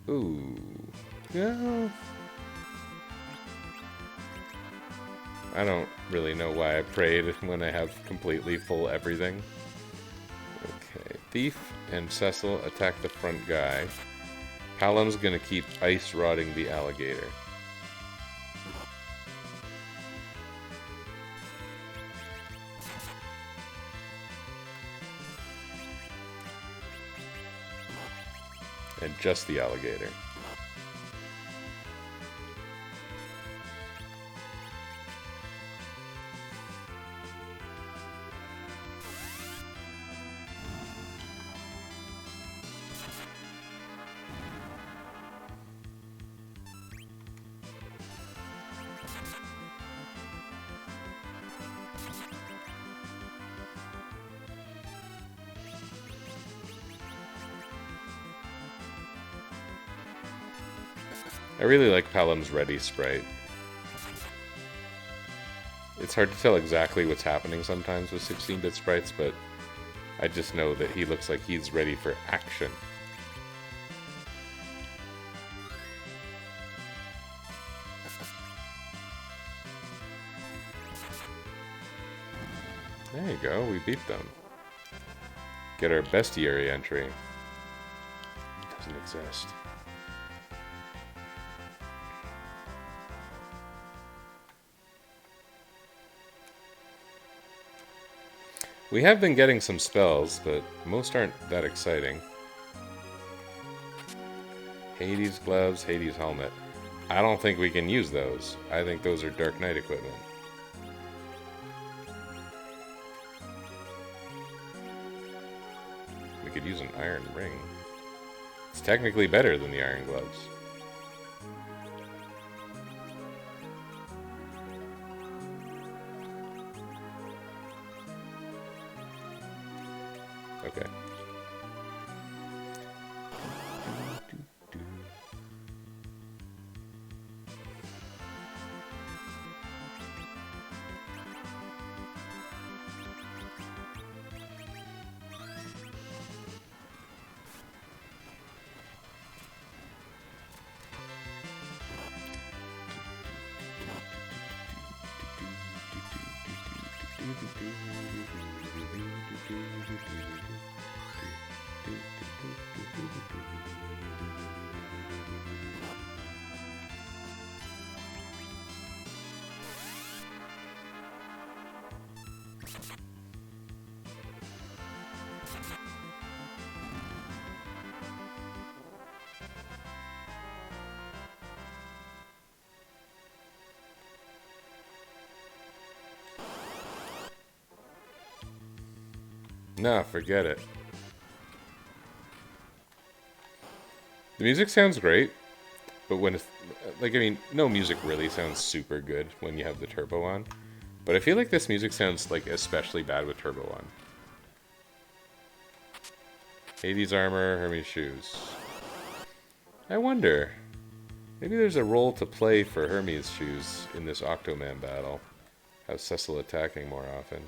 Ooh. Yeah. I don't really know why I prayed when I have completely full everything. Okay. Thief and Cecil attack the front guy. Hallam's gonna keep ice rotting the alligator. And just the alligator. I really like Pelham's ready sprite. It's hard to tell exactly what's happening sometimes with 16-bit sprites, but I just know that he looks like he's ready for action. There you go, we beat them. Get our bestiary entry. It doesn't exist. We have been getting some spells, but most aren't that exciting. Hades gloves, Hades helmet. I don't think we can use those. I think those are Dark Knight equipment. We could use an iron ring. It's technically better than the iron gloves. Okay. Nah, forget it. The music sounds great, but when it's, like, I mean, no music really sounds super good when you have the turbo on. But I feel like this music sounds like especially bad with Turbo on. Hades armor, Hermes shoes. I wonder. Maybe there's a role to play for Hermes shoes in this Octoman battle. Have Cecil attacking more often.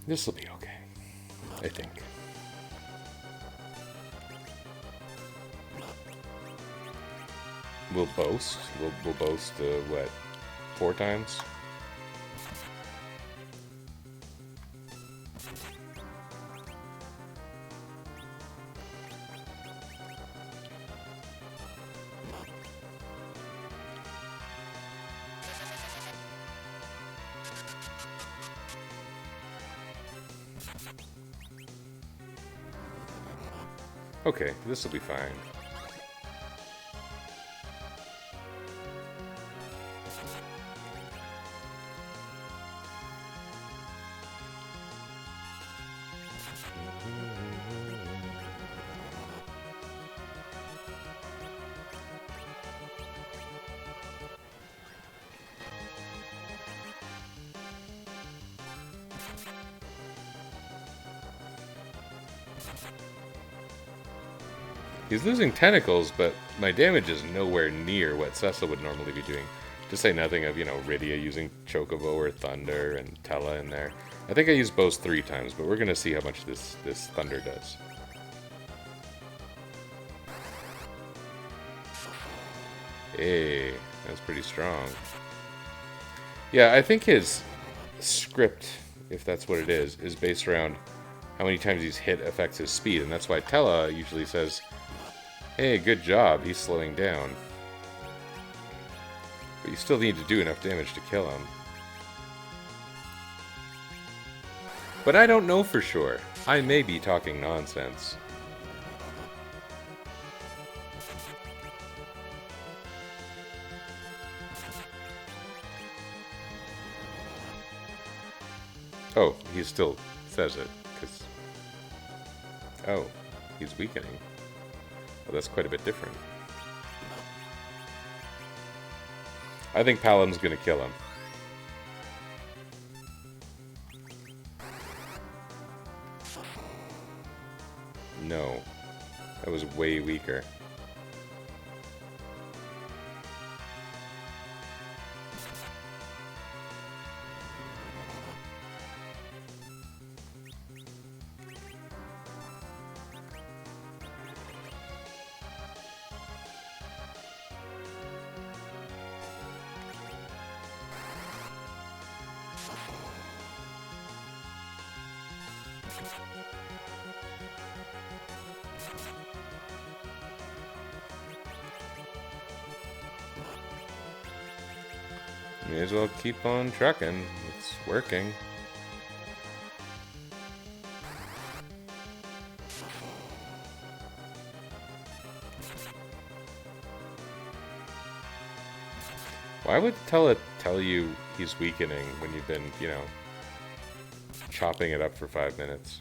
This will be okay, I think. We'll boast. We'll boast, what, 4 times? Okay, this will be fine. He's losing tentacles, but my damage is nowhere near what Cecil would normally be doing. To say nothing of, you know, Rydia using Chocobo or Thunder and Tella in there. I think I used both 3 times, but we're going to see how much this Thunder does. Hey, that's pretty strong. Yeah, I think his script, if that's what it is based around how many times he's hit affects his speed, and that's why Tella usually says, hey, good job, he's slowing down. But you still need to do enough damage to kill him. But I don't know for sure. I may be talking nonsense. Oh, he still says it, because... Oh, he's weakening. Well, that's quite a bit different. I think Palin's gonna kill him. No. That was way weaker. May as well keep on trucking. It's working. Why would Tella tell you he's weakening when you've been, you know, chopping it up for 5 minutes?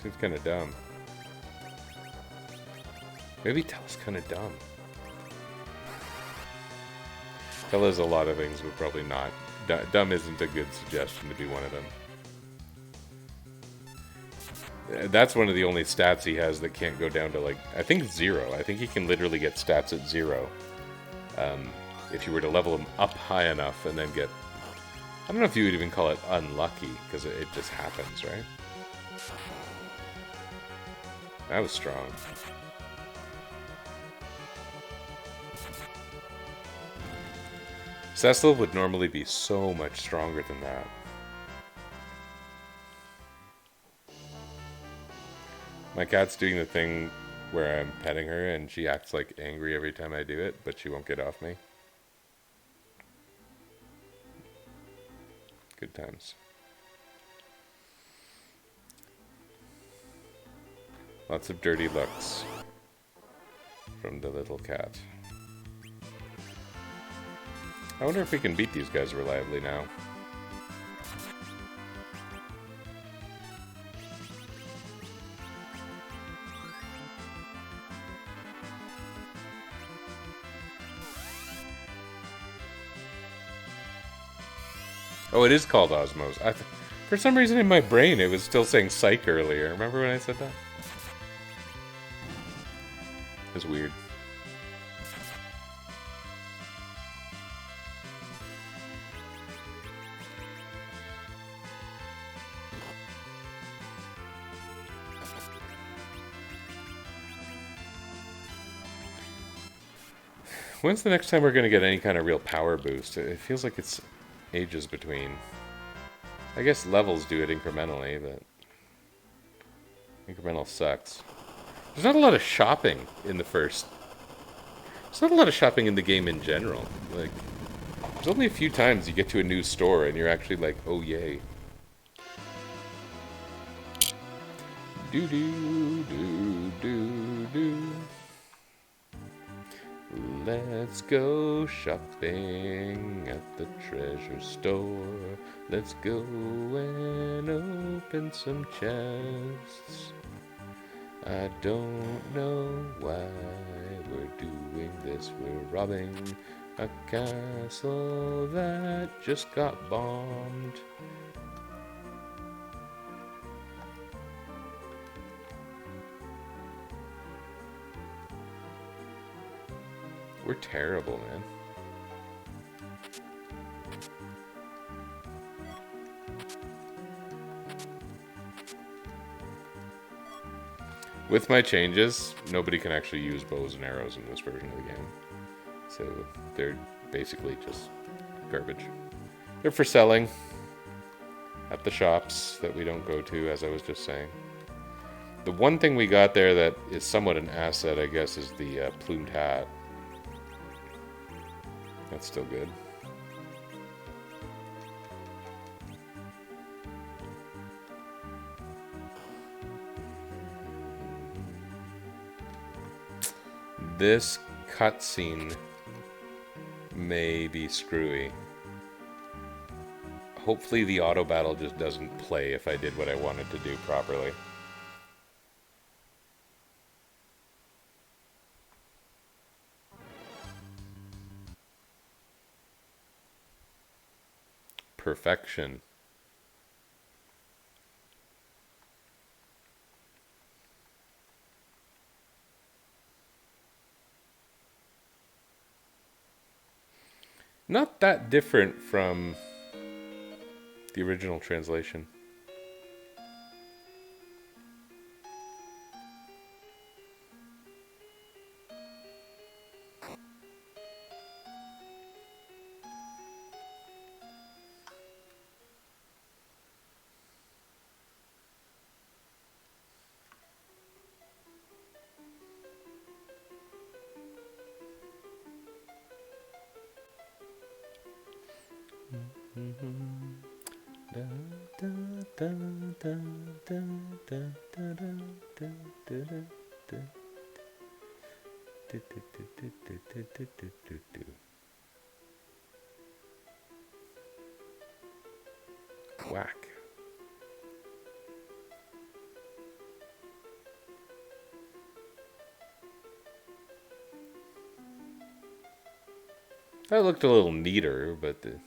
Seems kind of dumb. Maybe Tella's kind of dumb. Tella's a lot of things, but probably not. Dumb isn't a good suggestion to be one of them. That's one of the only stats he has that can't go down to, like, I think 0. I think he can literally get stats at 0. If you were to level him up high enough and then get... I don't know if you would even call it unlucky, because it just happens, right? That was strong. Cecil would normally be so much stronger than that. My cat's doing the thing where I'm petting her and she acts like angry every time I do it, but she won't get off me. Good times. Lots of dirty looks from the little cat. I wonder if we can beat these guys reliably now. Oh, it is called Osmose. For some reason in my brain it was still saying Psych earlier. Remember when I said that? It was weird. When's the next time we're going to get any kind of real power boost? It feels like it's ages between. I guess levels do it incrementally, but incremental sucks. There's not a lot of shopping in the first. There's not a lot of shopping in the game in general. Like, there's only a few times you get to a new store and you're actually like, oh yay. Do do do do do. Let's go shopping at the treasure store. Let's go and open some chests. I don't know why we're doing this. We're robbing a castle that just got bombed. We're terrible, man. With my changes, nobody can actually use bows and arrows in this version of the game. So they're basically just garbage. They're for selling at the shops that we don't go to, as I was just saying. The one thing we got there that is somewhat an asset, I guess, is the plumed hat. That's still good. This cutscene may be screwy. Hopefully the auto battle just doesn't play if I did what I wanted to do properly. Perfection. Not that different from the original translation. Whack. That looked a little neater, but the...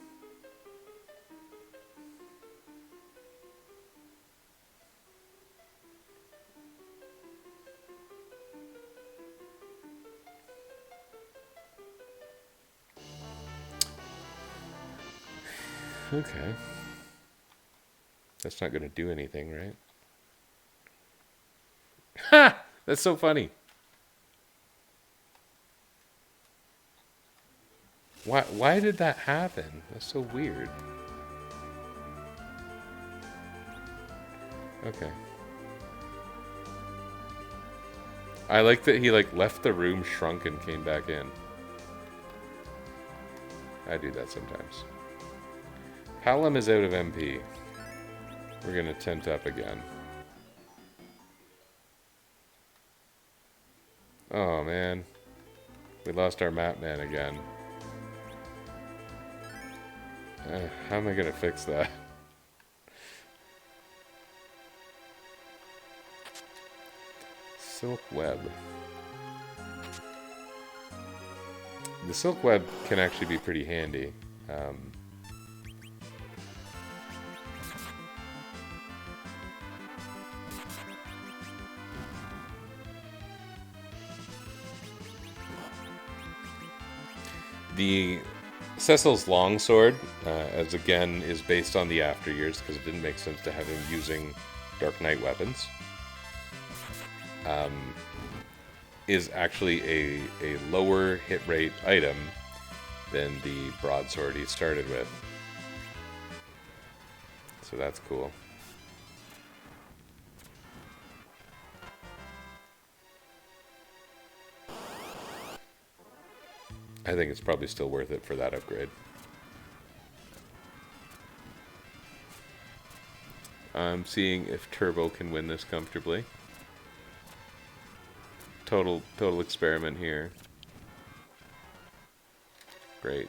Okay. That's not going to do anything, right? Ha! That's so funny. Why did that happen? That's so weird. Okay. I like that he left the room, shrunk, and came back in. I do that sometimes. Hallam is out of MP. We're gonna tent up again. Oh man. We lost our map man again. How am I gonna fix that? Silk web. The silk web can actually be pretty handy. The Cecil's longsword, as again, is based on the After Years because it didn't make sense to have him using Dark Knight weapons. Is actually a lower hit rate item than the broadsword he started with. So that's cool. I think it's probably still worth it for that upgrade. I'm seeing if Turbo can win this comfortably. Total experiment here. Great.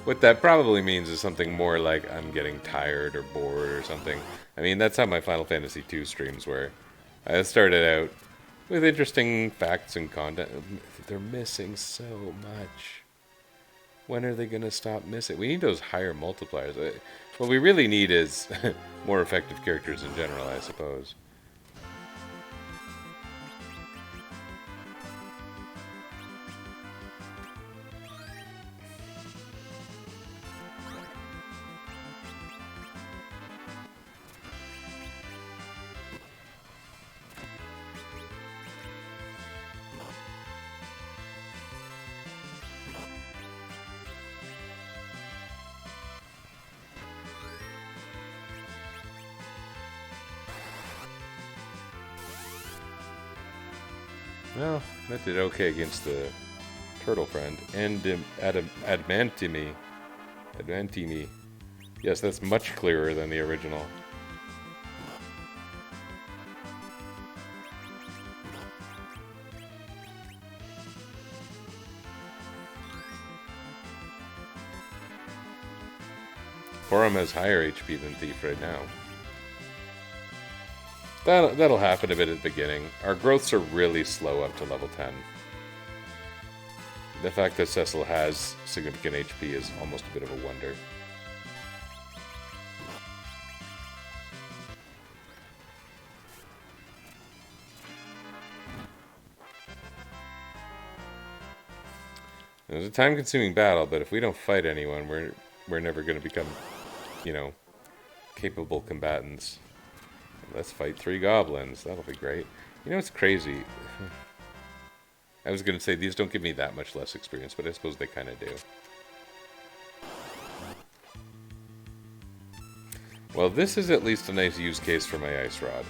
What that probably means is something more like I'm getting tired or bored or something. I mean, that's how my Final Fantasy II streams were. I started out with interesting facts and content. They're missing so much. When are they going to stop missing? We need those higher multipliers. What we really need is more effective characters in general, I suppose. Well, that did okay against the turtle friend. And Adamantimi. Adamantimi. Yes, that's much clearer than the original. Forum has higher HP than Thief right now. That'll happen a bit at the beginning. Our growths are really slow up to level 10. The fact that Cecil has significant HP is almost a bit of a wonder. It was a time-consuming battle, but if we don't fight anyone, we're never going to become, you know, capable combatants. Let's fight 3 goblins. That'll be great. You know what's crazy? I was going to say these don't give me that much less experience, but I suppose they kind of do. Well, this is at least a nice use case for my ice rod.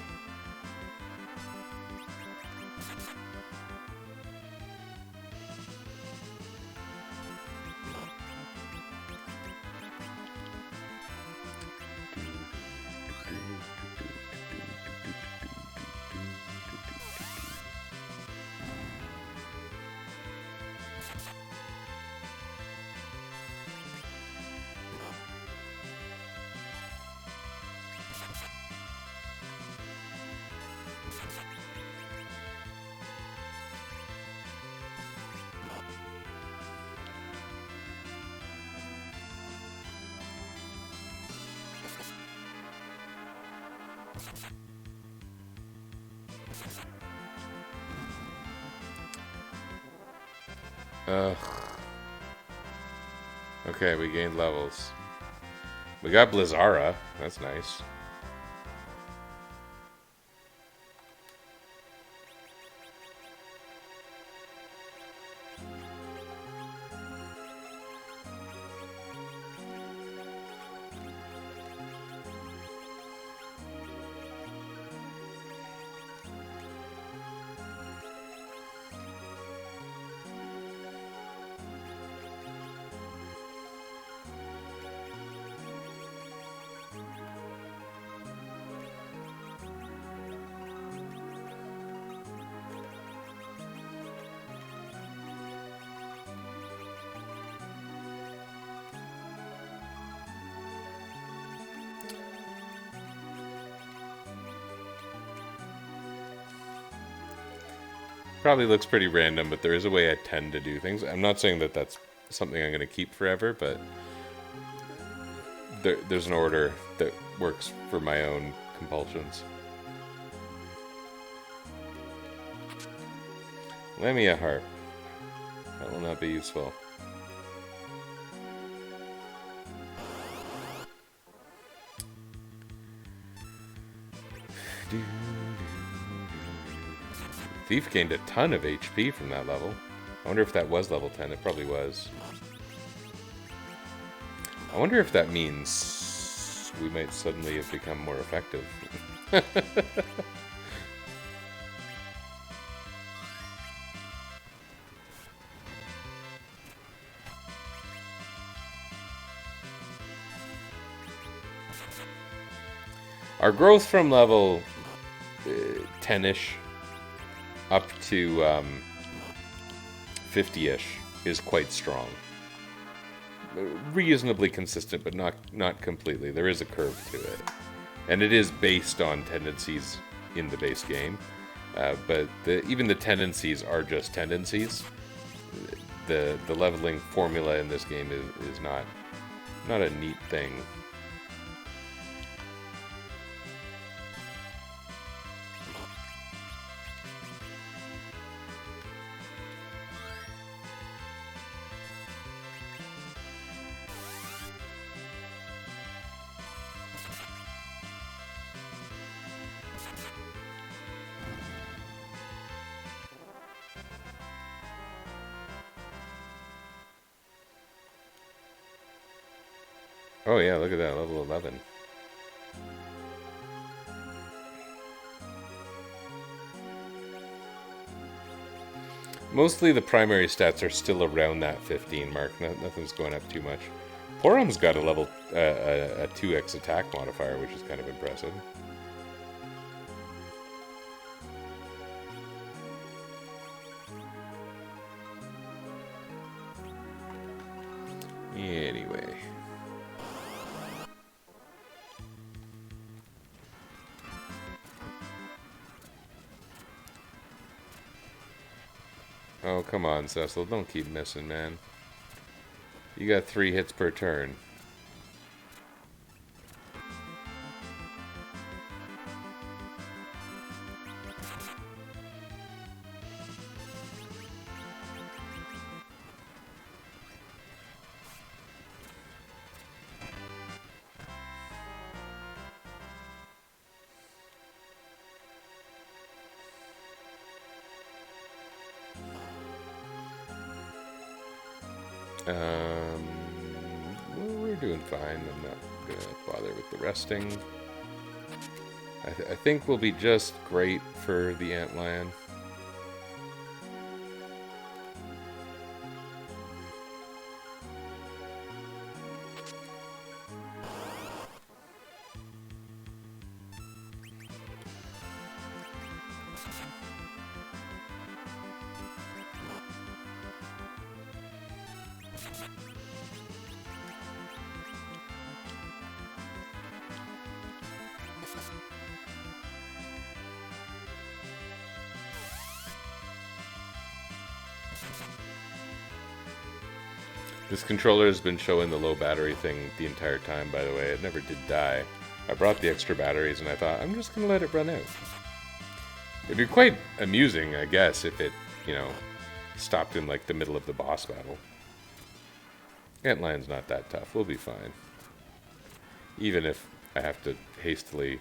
Ugh. Okay, we gained levels. We got Blizzara. That's nice. Probably looks pretty random, but there is a way I tend to do things. I'm not saying that that's something I'm going to keep forever, but there's an order that works for my own compulsions. Lend me a harp. That will not be useful. Thief gained a ton of HP from that level. I wonder if that was level 10. It probably was. I wonder if that means we might suddenly have become more effective. Our growth from level 10-ish up to 50-ish is quite strong. Reasonably consistent, but not completely. There is a curve to it. And it is based on tendencies in the base game. But even the tendencies are just tendencies. The leveling formula in this game is not a neat thing. Oh yeah, look at that, level 11. Mostly the primary stats are still around that 15 mark. Nothing's going up too much. Porum's got a level a 2x attack modifier, which is kind of impressive. Anyway. Oh, come on, Cecil. Don't keep missing, man. You got 3 hits per turn. Well, we're doing fine. I'm not gonna bother with the resting. I think we'll be just great for the Antlion. This controller has been showing the low battery thing the entire time, by the way. It never did die. I brought the extra batteries and I thought, I'm just going to let it run out. It'd be quite amusing, I guess, if it, stopped in, like, the middle of the boss battle. Antlion's not that tough. We'll be fine. Even if I have to hastily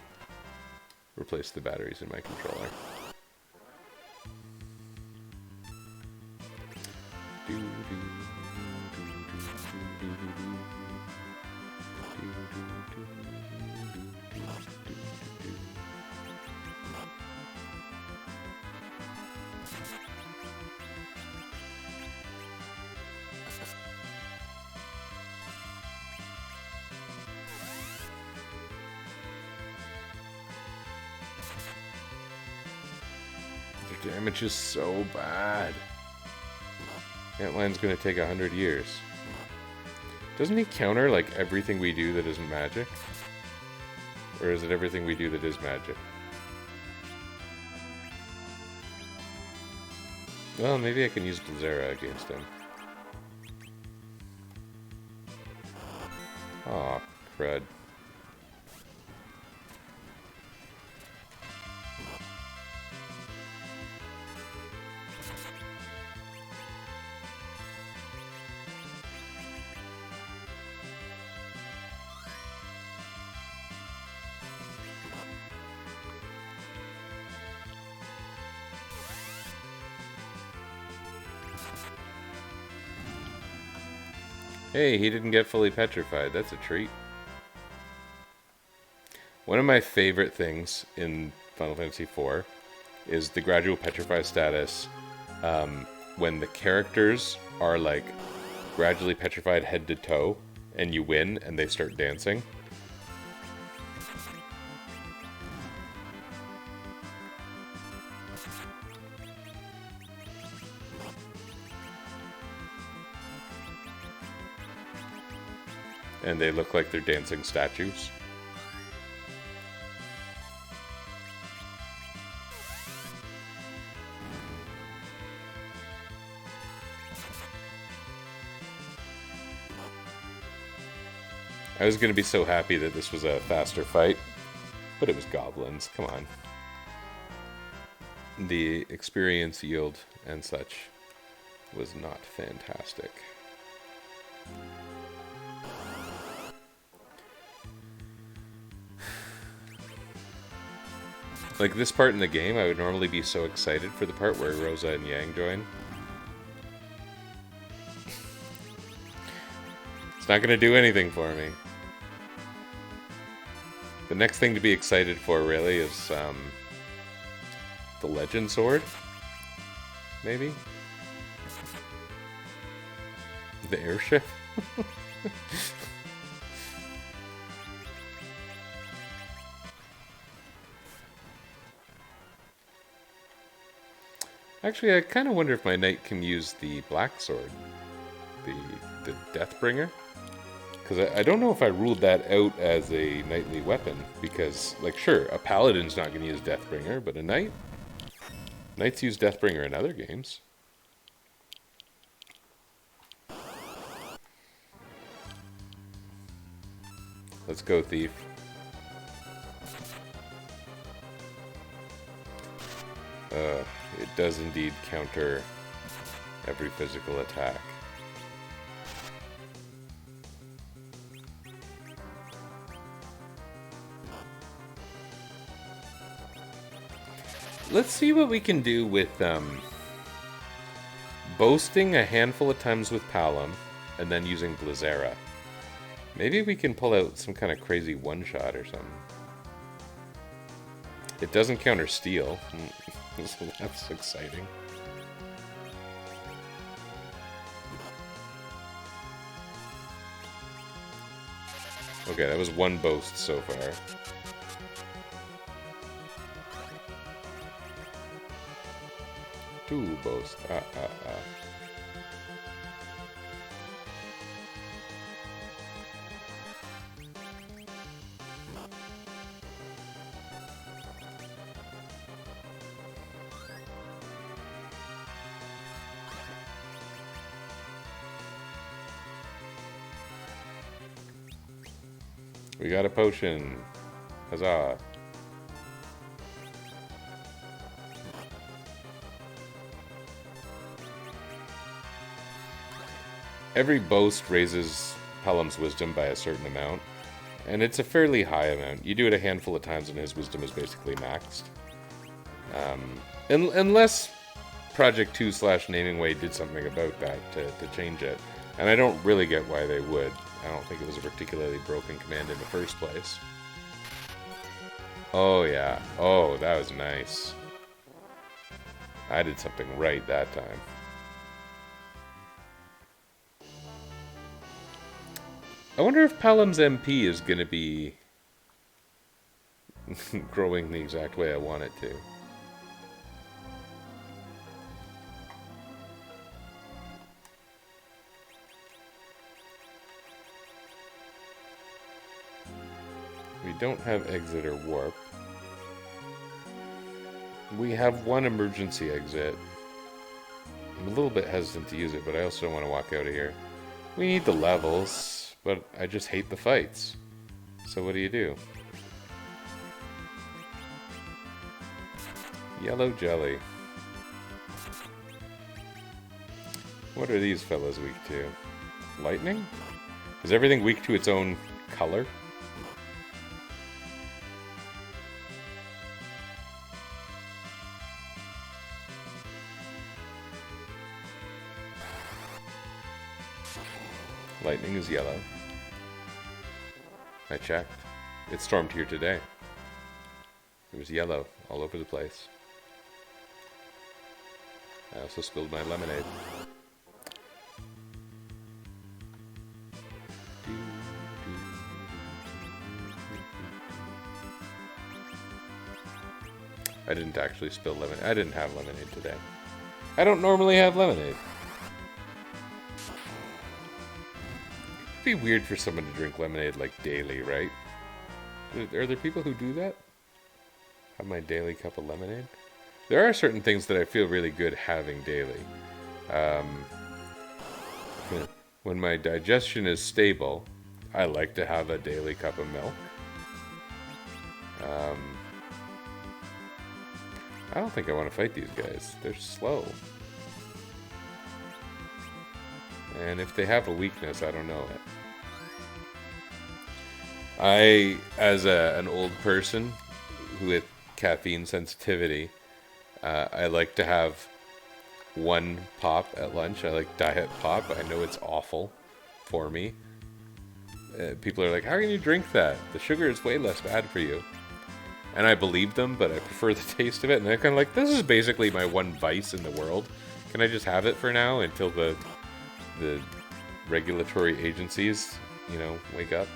replace the batteries in my controller. Their damage is so bad. Antlion's gonna take 100 years. Doesn't he counter, like, everything we do that isn't magic? Or is it everything we do that is magic? Well, maybe I can use Blizzera against him. Aw, crud. Hey, he didn't get fully petrified. That's a treat. One of my favorite things in Final Fantasy IV is the gradual petrify status when the characters are like gradually petrified head to toe and you win and they start dancing. And they look like they're dancing statues. I was going to be so happy that this was a faster fight, but it was goblins. Come on. The experience yield and such was not fantastic. Like this part in the game, I would normally be so excited for the part where Rosa and Yang join. It's not going to do anything for me. The next thing to be excited for, really, is the Legend Sword. Maybe? The airship? Actually, I kind of wonder if my knight can use the black sword. The Deathbringer. Because I don't know if I ruled that out as a knightly weapon. Because, like, sure, a paladin's not going to use Deathbringer, but a knight? Knights use Deathbringer in other games. Let's go, Thief. It does indeed counter every physical attack. Let's see what we can do with boasting a handful of times with Palom and then using Blizzera. Maybe we can pull out some kind of crazy one-shot or something. It doesn't counter steel. That's exciting. Okay, that was one boast so far. Two boasts. We got a potion. Huzzah. Every boast raises Palom's wisdom by a certain amount, and it's a fairly high amount. You do it a handful of times and his wisdom is basically maxed. Unless Project 2/Naming Way did something about that to change it. And I don't really get why they would. I don't think it was a particularly broken command in the first place. Oh, yeah. Oh, that was nice. I did something right that time. I wonder if Palom's MP is going to be growing the exact way I want it to. We don't have exit or warp. We have one emergency exit. I'm a little bit hesitant to use it, but I also don't want to walk out of here. We need the levels, but I just hate the fights. So what do you do? Yellow jelly. What are these fellas weak to? Lightning? Is everything weak to its own color? Lightning is yellow. I checked. It stormed here today. It was yellow all over the place. I also spilled my lemonade. I didn't actually spill lemonade. I didn't have lemonade today. I don't normally have lemonade. It'd be weird for someone to drink lemonade like daily, right? Are there people who do that? Have my daily cup of lemonade? There are certain things that I feel really good having daily. When my digestion is stable, I like to have a daily cup of milk. I don't think I want to fight these guys. They're slow. And if they have a weakness, I don't know it. I, as an old person with caffeine sensitivity, I like to have one pop at lunch. I like diet pop. I know it's awful for me. People are like, how can you drink that? The sugar is way less bad for you. And I believe them, but I prefer the taste of it. And they're kind of like, this is basically my one vice in the world. Can I just have it for now until the regulatory agencies, you know, wake up?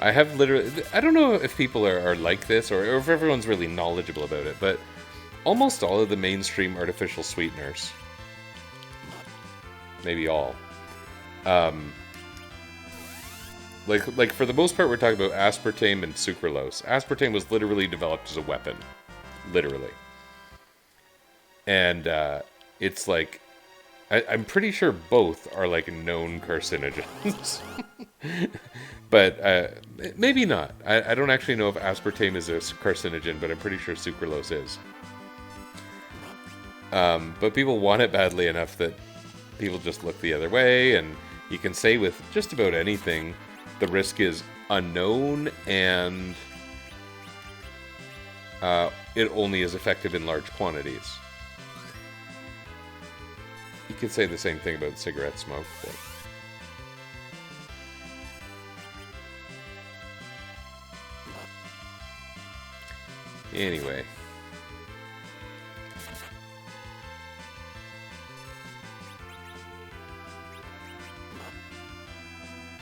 I have literally... I don't know if people are like this or if everyone's really knowledgeable about it, but almost all of the mainstream artificial sweeteners, maybe all, like for the most part, we're talking about aspartame and sucralose. Aspartame was literally developed as a weapon. Literally. And it's like... I'm pretty sure both are like known carcinogens. But maybe not. I don't actually know if aspartame is a carcinogen, but I'm pretty sure sucralose is. But people want it badly enough that people just look the other way, and you can say with just about anything, the risk is unknown, and it only is effective in large quantities. You could say the same thing about cigarette smoke, but... Anyway.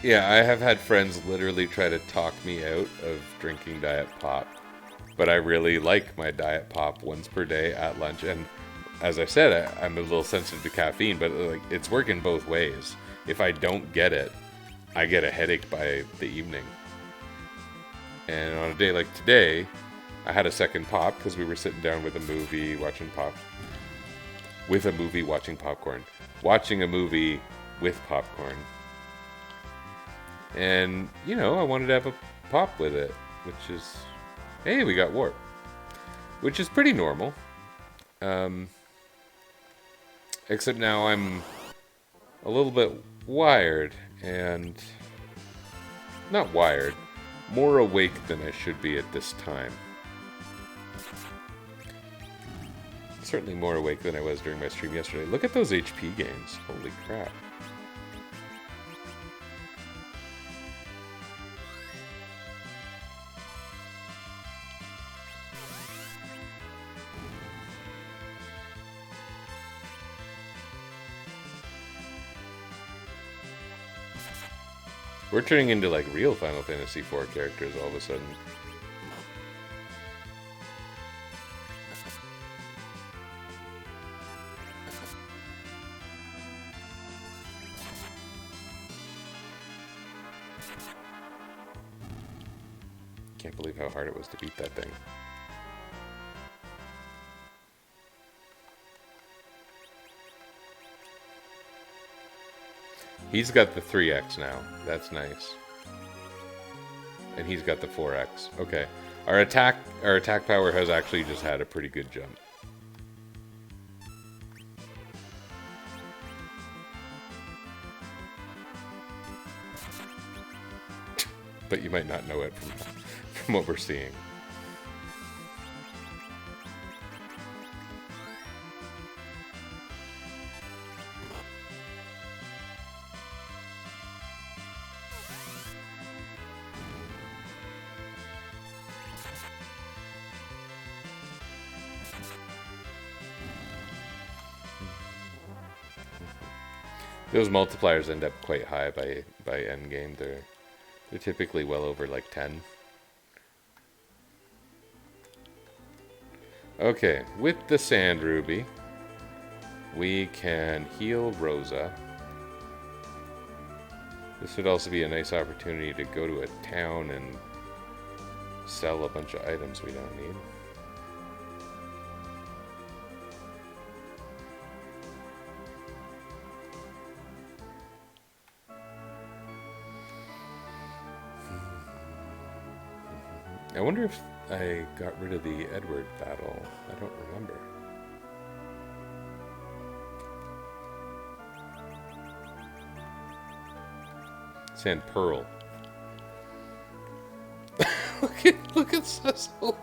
Yeah, I have had friends literally try to talk me out of drinking Diet Pop. But I really like my Diet Pop once per day at lunch. And as I said, I'm a little sensitive to caffeine, but like it's working both ways. If I don't get it, I get a headache by the evening. And on a day like today, I had a second pop because we were sitting down with a movie, watching popcorn. Watching a movie with popcorn. And, you know, I wanted to have a pop with it, which is... Hey, we got warp. Which is pretty normal. Except now I'm a little bit wired and... Not wired. More awake than I should be at this time. Certainly more awake than I was during my stream yesterday. Look at those HP gains. Holy crap. We're turning into like real Final Fantasy IV characters all of a sudden. Can't believe how hard it was to beat that thing. He's got the 3x now. That's nice. And he's got the 4x. Okay. Our attack power has actually just had a pretty good jump. But you might not know it from what we're seeing. Those multipliers end up quite high by end game. They're typically well over like 10. Okay, with the Sand Ruby, we can heal Rosa. This would also be a nice opportunity to go to a town and sell a bunch of items we don't need. I wonder if I got rid of the Edward battle. I don't remember. Sand Pearl. look at Cecil.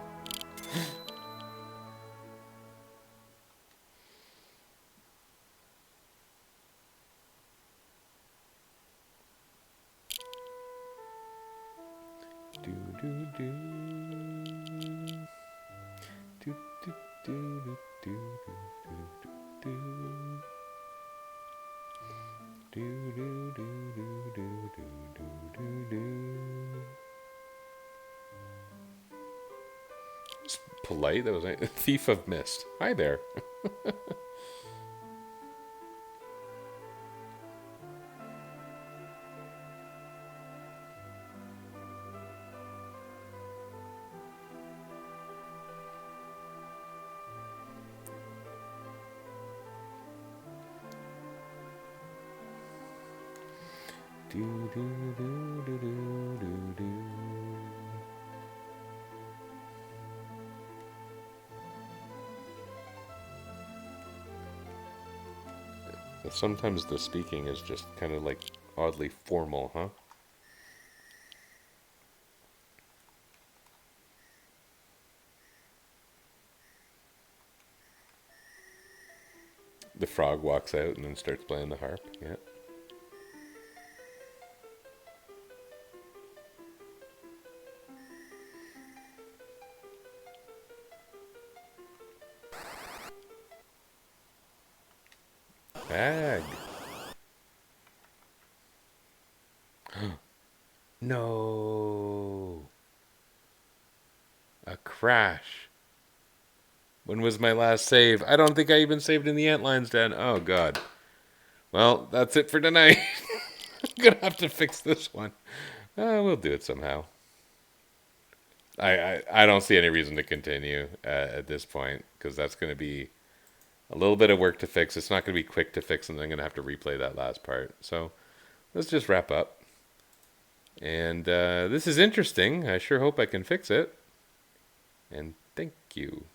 Do do do. Do do do do do do do. Do do do do do do do do. It's polite. That was a Thief of Mist. Hi there. Do do do do do do do. Sometimes the speaking is just kind of like oddly formal, huh? The frog walks out and then starts playing the harp. Yeah. Bag. No. A crash. When was my last save? I don't think I even saved in the Antlines Den. Oh, God. Well, that's it for tonight. I'm going to have to fix this one. We'll do it somehow. I don't see any reason to continue at this point, because that's going to be a little bit of work to fix. It's not going to be quick to fix, and then I'm going to have to replay that last part. So let's just wrap up. And this is interesting. I sure hope I can fix it. And thank you.